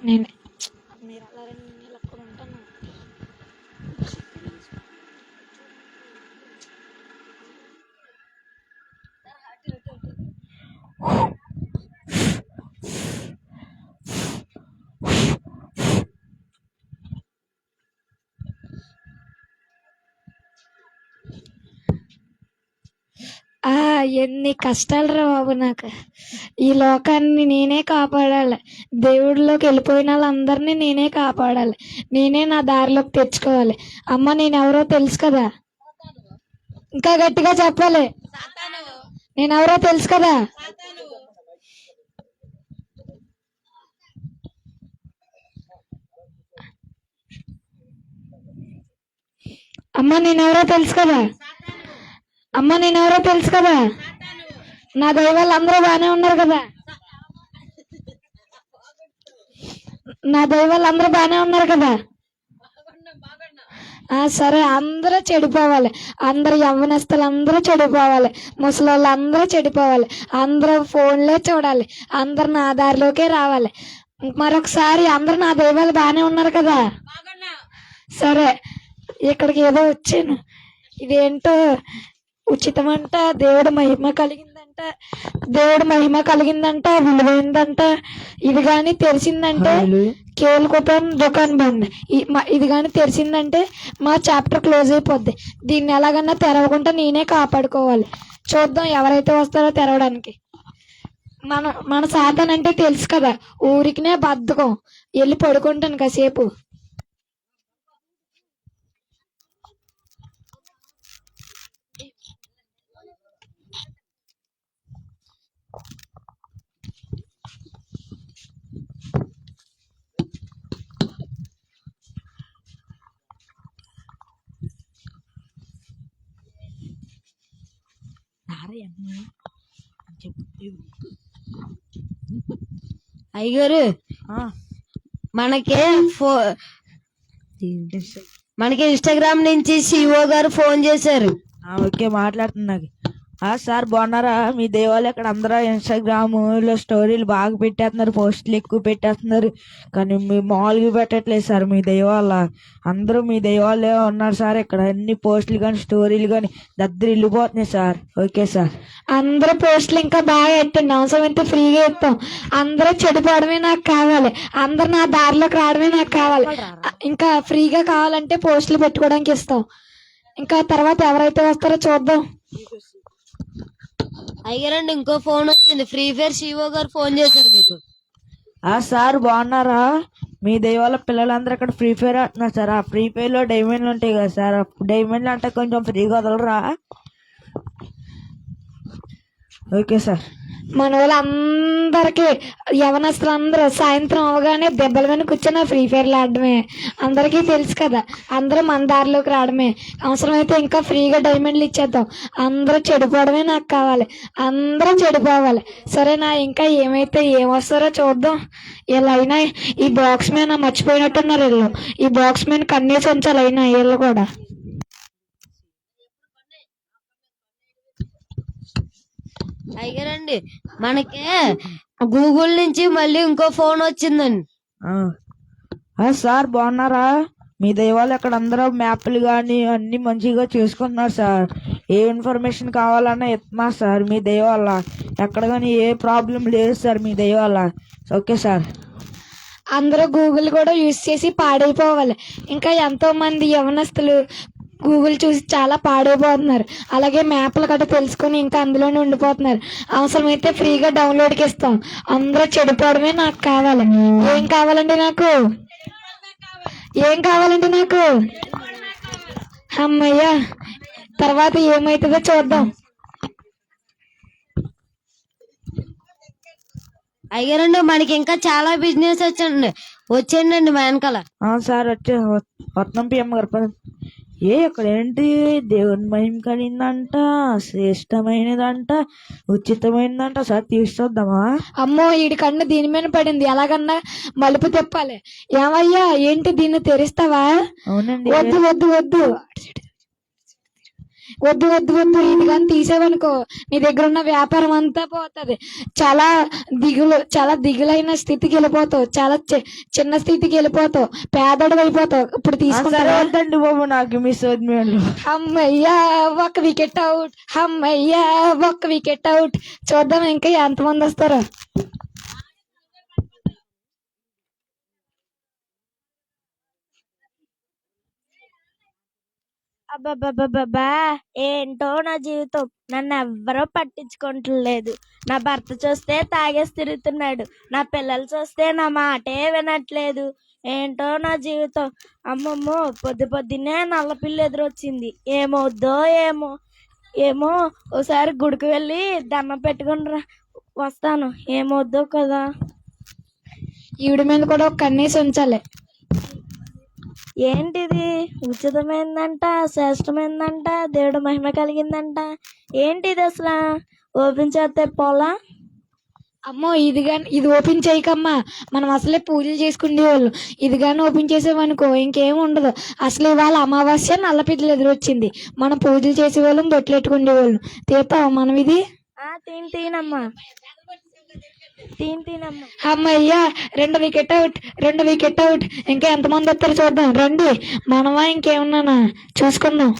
నేను మీరు అలా 2 నెలలు అక్కడ ఉంటాను. ఎన్ని కష్టాలు రా బాబు నాకు. ఈ లోకాన్ని నేనే కాపాడాలి, దేవుడిలోకి వెళ్ళిపోయిన వాళ్ళందరినీ నేనే కాపాడాలి, నేనే నా దారిలోకి తెచ్చుకోవాలి. అమ్మ నేనెవరో తెలుసు కదా, ఇంకా గట్టిగా చెప్పాలి, నేనెవరో తెలుసు కదా. అమ్మ నేనెవరో తెలుసు కదా, అమ్మ నేనెవరో తెలుసు కదా. నా దైవాలు అందరూ బాగానే ఉన్నారు కదా, నా దైవాలు అందరూ బాగానే ఉన్నారు కదా. సరే, అందరూ చెడిపోవాలి, అందరు యవ్వనస్తులు అందరూ చెడిపోవాలి, ముసలోళ్ళు అందరూ చెడిపోవాలి, అందరూ ఫోన్లే చూడాలి, అందరు నా దారిలోకే రావాలి. మరొకసారి అందరు నా దైవాలు బాగానే ఉన్నారు కదా. సరే, ఇక్కడికి ఏదో వచ్చాను, ఇదేంటో ఉచితమంట, దేవుడు మహిమ కలిగిందంట, దేవుడు మహిమ కలిగిందంట, విలువైందంట. ఇది కానీ తెరిచిందంటే కేల్కుతం దుకాన్ బంద్. ఇది కానీ తెరిచిందంటే మా చాప్టర్ క్లోజ్ అయిపోద్ది. దీన్ని ఎలాగన్నా తెరవకుండా నేనే కాపాడుకోవాలి. చూద్దాం ఎవరైతే వస్తారో తెరవడానికి. మన సాధన అంటే తెలుసు కదా, ఊరికినే బద్ధకం, వెళ్ళి పడుకుంటాను కాసేపు. అయ్యగారు, మనకి ఇన్స్టాగ్రామ్ నుంచి సిఓ గారు ఫోన్ చేశారు. ఓకే, మాట్లాడుతున్నా. సార్ బాగున్నారా? మీ దేవాలు ఇక్కడ అందరూ ఇన్స్టాగ్రామ్ లో స్టోరీలు బాగా పెట్టేస్తున్నారు, పోస్టులు ఎక్కువ పెట్టేస్తున్నారు, కానీ మీ మామూలుగా పెట్టట్లేదు సార్. మీ దైవాల అందరూ మీ దైవాలే ఉన్నారు సార్. ఇక్కడ అన్ని పోస్టులు కానీ స్టోరీలు కానీ దద్దరు వెళ్ళిపోతున్నాయి సార్. ఓకే సార్, అందరూ పోస్టులు ఇంకా బాగా ఎత్తండి, అవసరం అయితే ఫ్రీగా ఎత్తాం. అందరూ చెడిపోవడమే నాకు కావాలి, అందరు నా దారిలోకి రావడమే నాకు కావాలి. ఇంకా ఫ్రీగా కావాలంటే పోస్టులు పెట్టుకోవడానికి ఇస్తాం. ఇంకా తర్వాత ఎవరైతే వస్తారో చూద్దాం. అయ్యారండి, ఇంకో ఫోన్ వచ్చింది, ఫ్రీ ఫైర్ సిఓ గారు ఫోన్ చేశారు మీకు. సార్ బాగున్నారా? మీ దైవాల పిల్లలందరూ ఇక్కడ ఫ్రీ ఫైర్ ఆడుతున్నారు సార్. ఆ ఫ్రీ ఫైర్ లో డైమండ్లు ఉంటాయి కదా సార్, డైమండ్లు అంటే కొంచెం ఫ్రీగా వదలరా? Okay sir. మన వాళ్ళందరికీ యవనస్తులందరూ సాయంత్రం అవగానే దెబ్బలు కానీ కూర్చొని ఫ్రీ ఫైర్లు ఆడడమే. అందరికీ తెలుసు కదా, అందరూ మన దారిలోకి రావడమే. అవసరమైతే ఇంకా ఫ్రీగా డైమండ్లు ఇచ్చేద్దాం. అందరూ చెడిపోవడమే నాకు కావాలి, అందరూ చెడిపోవాలి. సరేనా? ఇంకా ఏమైతే ఏమొస్తారో చూద్దాం. ఇలా అయినా ఈ బాక్స్ మీద మర్చిపోయినట్టున్నారు వీళ్ళు. ఈ బాక్స్ మీద కన్నేసి ఉంచాలి అయినా వీళ్ళు కూడా. అయ్యారండి, మనకి గూగుల్ నుంచి మళ్ళీ ఇంకో ఫోన్ వచ్చిందండి. సార్ బాగున్నారా? మీ దైవాలు అక్కడ అందరూ మ్యాప్లు కానీ అన్ని మంచిగా చేసుకుంటున్నారు సార్. ఏ ఇన్ఫర్మేషన్ కావాలన్నా ఇస్తున్నా సార్ మీ దయ వల్ల. ఎక్కడ కానీ ఏ ప్రాబ్లం లేదు సార్ మీ దయ వల్ల. Okay sir. అందరూ గూగుల్ కూడా యూజ్ చేసి పాడైపోవాలి. ఇంకా ఎంతో మంది యవనస్తులు గూగుల్ చూసి చాలా పాడైపోతున్నారు. అలాగే మ్యాప్లు గట్రా తెలుసుకొని ఇంకా అందులోనే ఉండిపోతున్నారు. అవసరమైతే ఫ్రీగా డౌన్లోడ్కి ఇస్తాం. అందరూ చెడిపోవడమే నాకు కావాలి. ఏం కావాలండి నాకు? ఏం కావాలండి నాకు? అమ్మయ్యా, తర్వాత ఏమవుతుందో చూద్దాం. అయ్యారండి మనకి ఇంకా చాలా బిజినెస్ వచ్చేయండి మా వెనకాల. సార్ వచ్చే రత్నం పిఎం గారు ఇక్కడ ఏంటి దేవుని మహిమ కలిగిందంట, శ్రేష్టమైనదంట, ఉచితమైనదంట. సార్ తీసుకొద్దామా? అమ్మో, ఈడి కన్ను దీని మీద పడింది, ఎలాగన్నా మలుపు తిప్పాలి. ఏమయ్యా, ఏంటి దీన్ని తెరిస్తావా? అవునండి. వద్దు వద్దు వద్దు వద్దు వద్దు వద్దు ఇది కానీ తీసేవనుకో నీ దగ్గర ఉన్న వ్యాపారం అంతా పోతుంది. చాలా దిగులైన స్థితికి వెళ్ళిపోతావు. చాలా చిన్న స్థితికి వెళ్ళిపోతావు. పేదడు అయిపోతావు. ఇప్పుడు తీసుకుంటారండి బాబు నాకు మీ సోద్మేళ్ళు. అమ్మయ్యా, ఒక వికెట్ అవుట్. అమ్మయ్యా, ఒక వికెట్ అవుట్. చూద్దాం ఇంకా ఎంతమంది వస్తారో. అబ్బబ్బబ్బబ్బా, ఏంటో నా జీవితం. నన్ను ఎవ్వరూ పట్టించుకోవట్లేదు. నా భర్త చూస్తే తాగేసి తిరుగుతున్నాడు. నా పిల్లలు చూస్తే నా మాటే వినట్లేదు. ఏంటో నా జీవితం. అమ్మమ్మో, పొద్దున్నే నల్ల పిల్లి ఎదురొచ్చింది. ఏమవుద్దో ఏమో ఏమో. ఒకసారి గుడికి వెళ్ళి దండం పెట్టుకుని వస్తాను. ఏమవుద్దో కదా. ఈవిడ మీద కూడా ఒక కన్నేసి ఉంచాలి. ఏంటిది? ఉచితమైందంట, శ్రేష్టమైందంట, దేవుడు మహిమ కలిగిందంట. ఏంటిది అసలు? ఓపెన్ చేస్తే పోలా? అమ్మో, ఇది ఓపెన్ చేయకమ్మా. మనం అసలే పూజలు చేసుకునేవాళ్ళు. ఇది కానీ ఓపెన్ చేసేవనుకో ఇంకేం ఉండదు. అసలు ఇవాళ అమావాస్య, నల్లపిద్దలు ఎదురొచ్చింది. మనం పూజలు చేసేవాళ్ళం, బొట్లు పెట్టుకునేవాళ్ళం. తీస్తావా మనం ఇది? తీనమ్మా. అమ్మయ్యా, 2 వికెట్ అవుట్. 2 wicket out. ఇంకా ఎంతమంది వస్తారో చూద్దాం రండి. మనమా ఇంకేమన్నానా చూసుకుందాం.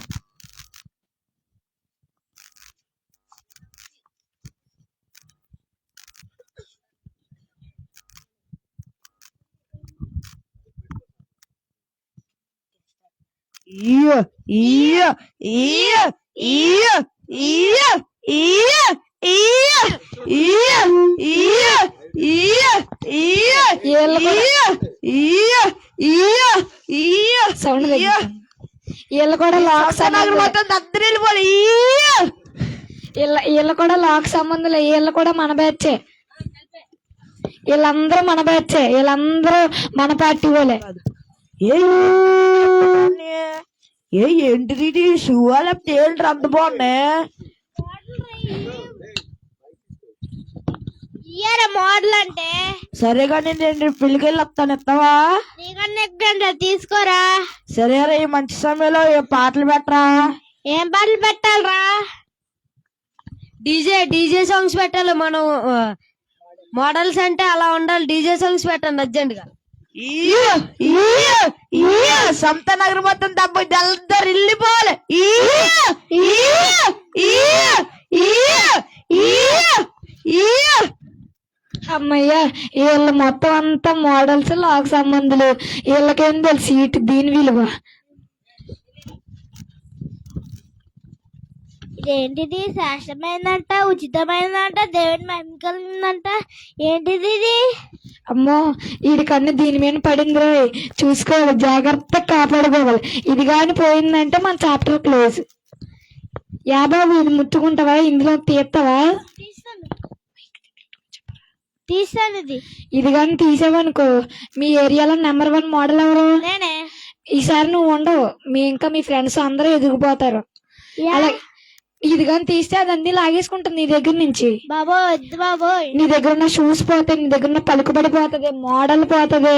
వీళ్ళు కూడా లాక్ సంబంధం. వీళ్ళు కూడా మన బ్యాచే. వీళ్ళందరూ మన బ్యాచే. వీళ్ళందరూ మన పార్టీ వాళ్ళే. ఏంటిది షూ లేకపోతే ఏంటి అంత బాగున్నాయి? మోడల్ అంటే సరే కానీ నేను పిల్లకెళ్ళి వస్తాను. ఎత్తావా? తీసుకోరా. సరే రా, ఈ మంచి సమయంలో పాటలు పెట్టరా. ఏం పాటలు పెట్టాలరా? డీజే సాంగ్స్ పెట్టాలి. మనం మోడల్స్ అంటే అలా ఉండాలి. డీజే సాంగ్స్ పెట్టండి అర్జెంట్ గా. సొంత నగరం మొత్తం తప్ప అందరు వెళ్ళిపోవాలి. అమ్మయ్యా, వీళ్ళు మొత్తం అంతా మోడల్స్, లాక్ సంబంధులు. వీళ్ళకేం తెలుసు సీట్ దీని విలువ. ఇదేంటిది? శాస్త్రమైందంట, ఉచితమైందంట, దేవుని మహిమ కలిగిందంట. ఏంటిది ఇది? అమ్మో, వీడి కన్ను దీని మీద పడింది రా. చూసుకోవాలి, జాగ్రత్తగా కాపాడుకోవాలి. ఇది కానీ పోయిందంటే మన చాప్టర్ క్లోజ్. బాబు, ఇది ముట్టుకుంటావా? ఇందులో తీస్తావా? తీస్తాను. ఇది కానీ తీసావనుకో మీ ఏరియాలో నెంబర్ 1 మోడల్ ఎవరు? నేనే. ఈసారి నువ్వు ఉండవు. మీ ఫ్రెండ్స్ అందరూ ఎదిగిపోతారు. అలా ఇది కానీ తీస్తే అదన్నీ లాగేసుకుంటుంది నీ దగ్గర నుంచి. బాబోయ్, నీ దగ్గర ఉన్న షూస్ పోతాయి, నీ దగ్గర ఉన్న పలుకుబడి పోతుంది, మోడల్ పోతుంది.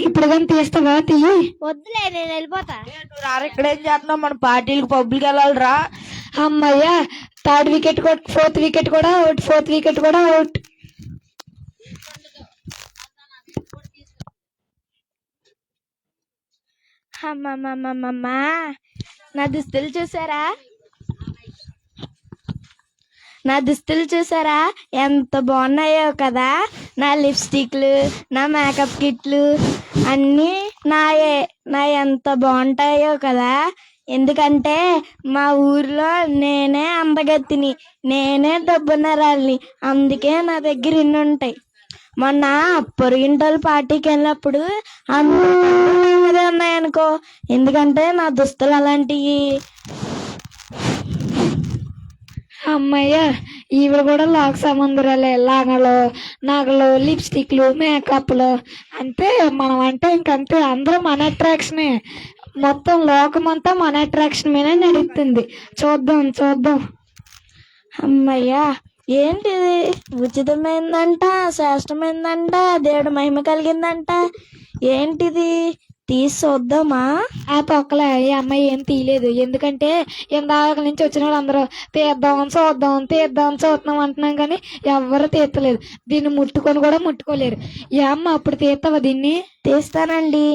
ఇప్పుడు కానీ తీస్తావా? తీయి. వద్దులే, నేను వెళ్ళిపోతా. ఇక్కడేం చేస్తున్నావు? మన పార్టీలకు పబ్లిక్ వెళ్ళాలిరా. అమ్మయ్యా, 3rd వికెట్ కూడా, 4th వికెట్ కూడా అవుట్. 4th వికెట్ కూడా అవుట్. నా దుస్తులు చూసారా? నా దుస్తులు చూసారా ఎంత బాగున్నాయో కదా. నా లిప్స్టిక్లు, నా మేకప్ కిట్లు అన్నీ నా ఎంత బాగుంటాయో కదా. ఎందుకంటే మా ఊర్లో నేనే అందగత్తిని, నేనే డబ్బున్నరాల్ని, అందుకే నా దగ్గర ఇన్ని ఉంటాయి. మొన్న పొరుగింటోళ్ళ పార్టీకి వెళ్ళినప్పుడు అందరూ ఉన్నాయనుకో, ఎందుకంటే నా దుస్తులు అలాంటివి. అమ్మయ్య, ఈవిడ కూడా లోక సముద్రాలే. నగలు, లిప్స్టిక్లు, మేకప్లు, అంతే. మనం అంటే ఇంకంతే, అందరూ మన అట్రాక్షనే. మొత్తం లోకమంతా మన అట్రాక్షన్ మీద నడుస్తుంది. చూద్దాం. అమ్మయ్యా, ఏంటిది? ఉచితమైందంట, శ్రేష్టమైందంట, దేవుడు మహిమ కలిగిందంట. ఏంటిది? తీసి చూద్దామా? ఆ తొక్కలే, ఈ అమ్మాయి ఏం తీయలేదు. ఎందుకంటే ఇందాక నుంచి వచ్చిన వాళ్ళు అందరూ చూస్తున్నాం అంటున్నాం, కానీ ఎవ్వరు తీర్చలేదు. దీన్ని ముట్టుకొని కూడా ముట్టుకోలేరు. ఈ అమ్మ అప్పుడు తీస్తావా దీన్ని? తీస్తానండి.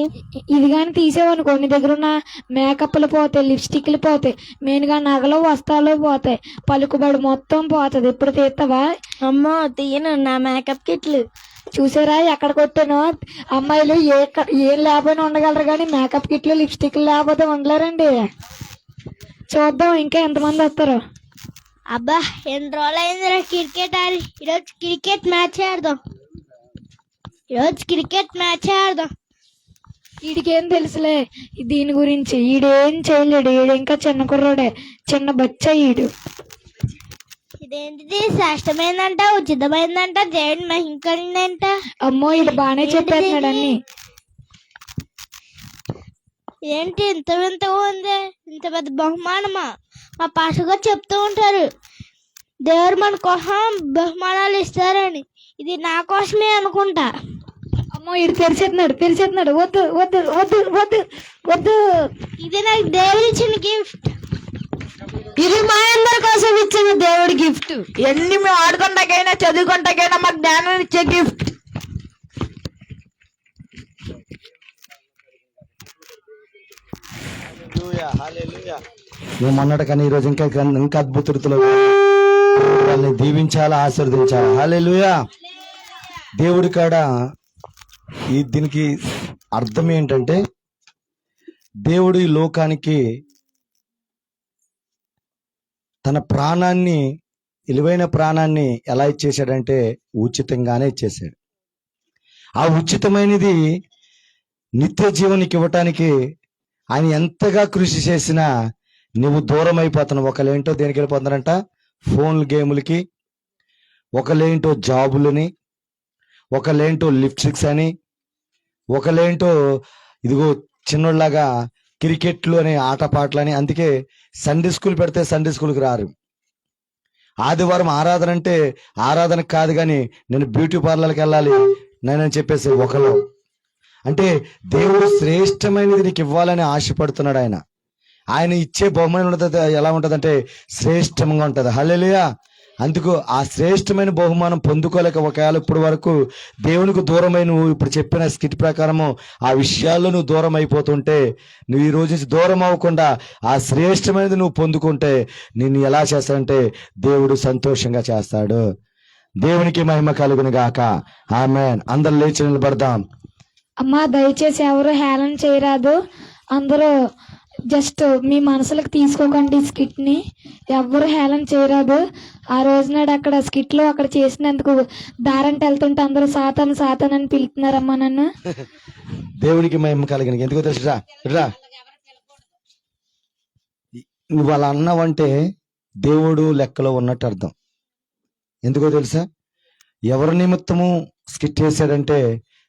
ఇది కానీ తీసేవనుకో, నీ దగ్గర ఉన్న మేకప్లు పోతాయి, లిప్స్టిక్లు పోతాయి, మెయిన్గా నగలు వస్త్రాలు పోతాయి, పలుకుబడి మొత్తం పోతుంది. ఇప్పుడు తీస్తావా? అమ్మో, తీయను. నా మేకప్ కిట్లు చూసారా ఎక్కడ కొట్టానో? అమ్మాయిలు ఏం లేకపోయినా ఉండగలరు, కానీ మేకప్ కిట్లు, లిప్స్టిక్లు లేకపోతే ఉండలేరండి. చూద్దాం ఇంకా ఎంతమంది వస్తారు. అబ్బా, ఎన్ని రోజులు అయిందిరా క్రికెట్ ఆడి. ఈరోజు క్రికెట్ మ్యాచ్ ఆడదాం. వీడికేం తెలుసులే దీని గురించి. ఈడేం చేయలేడు. ఈడు ఇంకా చిన్న కుర్రోడే, చిన్న బచ్చ ఈడు. ఇదేంటిది? శ్రేష్టమైందంట, ఉచితమైందంట, దేవుని మహిమ కలిగిందంట. అమ్మో, ఈడు బాగానే చెప్పేస్తున్నాడు అన్ని. ఏంటి ఇంత వింతగా ఉంది? ఇంత పెద్ద బహుమానమా? మా పాస్టర్ గారు చెప్తూ ఉంటారు, దేవుడు మన కోసం బహుమానాలు ఇస్తారని. ఇది నా కోసమే అనుకుంటా. అమ్మో, ఈడు తెరిచేస్తున్నాడు. వద్దు. ఇది నాకు దేవుడు ఇచ్చిన గిఫ్ట్. ఇది మా అందరి కోసం ఇచ్చిన దేవుడి గిఫ్ట్. ఎన్ని మేము ఆడుకుంటాకైనా చదువుకుంటాకైనా మాకు జ్ఞానం ఇచ్చే గిఫ్ట్. నువ్వు మొన్నటి కానీ ఈరోజు ఇంకా అద్భుత రీతిలో వాళ్ళని దీవించాలా, ఆశీర్వదించాలా. హల్లెలూయా. దేవుడి కాడ దీనికి అర్థం ఏంటంటే, దేవుడు ఈ లోకానికి తన ప్రాణాన్ని, విలువైన ప్రాణాన్ని ఎలా ఇచ్చేసాడంటే ఉచితంగానే ఇచ్చేసాడు. ఆ ఉచితమైనది నిత్య జీవనికి ఇవ్వటానికి ఆయన ఎంతగా కృషి చేసినా నువ్వు దూరం అయిపోతున్నావు. ఒకళ్ళేంటో దేనికి వెళ్ళిపోతున్నారంట, ఫోన్లు, గేములకి, ఒకళ్ళేంటో జాబులని, ఒకళ్ళేంటో లిప్స్టిక్స్ అని, ఒకళ్ళేంటో ఇదిగో చిన్నోళ్ళలాగా క్రికెట్లు అని, ఆటపాటలని. అందుకే సండే స్కూల్ పెడితే సండే స్కూల్కి రారు. ఆదివారం ఆరాధన అంటే ఆరాధనకు కాదు, కానీ నేను బ్యూటీ పార్లర్కి వెళ్ళాలి నేనని చెప్పేసి ఒకళ్ళు. అంటే దేవుడు శ్రేష్టమైనది నీకు ఇవ్వాలని ఆశపడుతున్నాడు. ఆయన ఇచ్చే బహుమానం ఉంటుంది, ఎలా ఉంటుందంటే శ్రేష్టంగా ఉంటుంది. హల్లెలూయా. అందుకు ఆ శ్రేష్టమైన బహుమానం పొందుకోలేక ఒకవేళ ఇప్పుడు వరకు దేవునికి దూరమై, నువ్వు ఇప్పుడు చెప్పిన స్కిట్ ప్రకారము ఆ విషయాల్లో నువ్వు దూరం అయిపోతుంటే, నువ్వు ఈ రోజు నుంచి దూరం అవ్వకుండా ఆ శ్రేష్టమైనది నువ్వు పొందుకుంటే నిన్ను ఎలా చేస్తాడంటే దేవుడు సంతోషంగా చేస్తాడు. దేవునికి మహిమ కలుగును గాక. ఆమేన్. అందరు లేచి నిలబడదాం. అమ్మా, దయచేసి ఎవరు హేళన చేయరాదు. అందరూ జస్ట్ మీ మనసులకు తీసుకోకండి స్కిట్ ని. ఎవరు హేళన చేయరాదు. ఆ రోజు నాడు అక్కడ స్కిట్ లో అక్కడ చేసినందుకు దారంట వెళ్తుంటే అందరూ సాతాన్ అని పిలుతున్నారమ్మా నన్ను. దేవునికి మహిమ కలిగిన. ఎందుకో తెలుసురా, నువ్వు అలా అన్నావంటే దేవుడు లెక్కలో ఉన్నట్టు అర్థం. ఎందుకో తెలుసా? ఎవరి నిమిత్తము స్కిట్ చేశాడంటే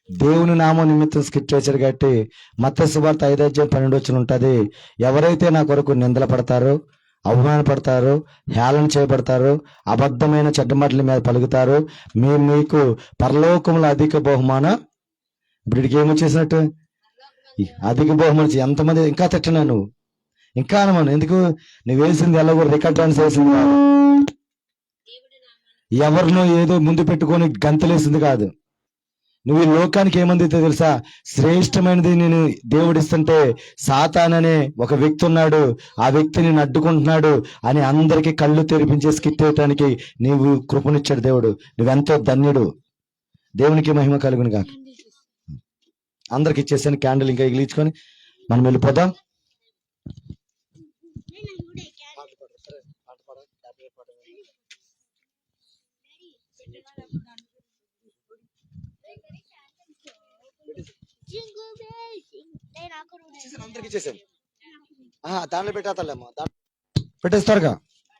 దేవుని నామం నిమిత్తం స్కిట్ చేశాడు. కాబట్టి మత్తయి సువార్త 5:12 ఉంటుంది, ఎవరైతే నా కొరకు నిందల పడతారో, అవమానపడతారో, హేళన చేయబడతారో, అబద్ధమైన చెడ్డ మాటల మీద పలుకుతారో, మీకు పరలోకంలో అధిక బహుమానం. ఇప్పుడు ఇడికి ఏమొచ్చేసినట్టు? అధిక బహుమానం. ఎంతమంది ఇంకా తిట్టనా నువ్వు? ఇంకా అనమాను. ఎందుకు? నువ్వు వేసింది ఎలా కూడా రికార్డ్ డాన్స్ వేసింది కాదు, ఎవరినో ఏదో ముందు పెట్టుకొని గంతలేసింది కాదు. నువ్వు ఈ లోకానికి ఏమందితే తెలుసా? శ్రేష్టమైనది నేను దేవుడిస్తుంటే సాతాన్ అనే ఒక వ్యక్తి ఉన్నాడు, ఆ వ్యక్తి నేను అడ్డుకుంటున్నాడు అని అందరికీ కళ్ళు తెరిపించే స్కిట్ వేయటానికి నీవు కృపనిచ్చాడు దేవుడు. నువ్వెంతో ధన్యుడు. దేవునికి మహిమ కలుగును గాక. అందరికి ఇచ్చేసాను క్యాండిల్, ఇంకా ఎగిలించుకొని మనం వెళ్ళిపోదాం. అందరికి ఇచ్చేసాను. దాంట్లో పెట్టేస్తాలేమ్మా, పెట్టేస్తారుగా.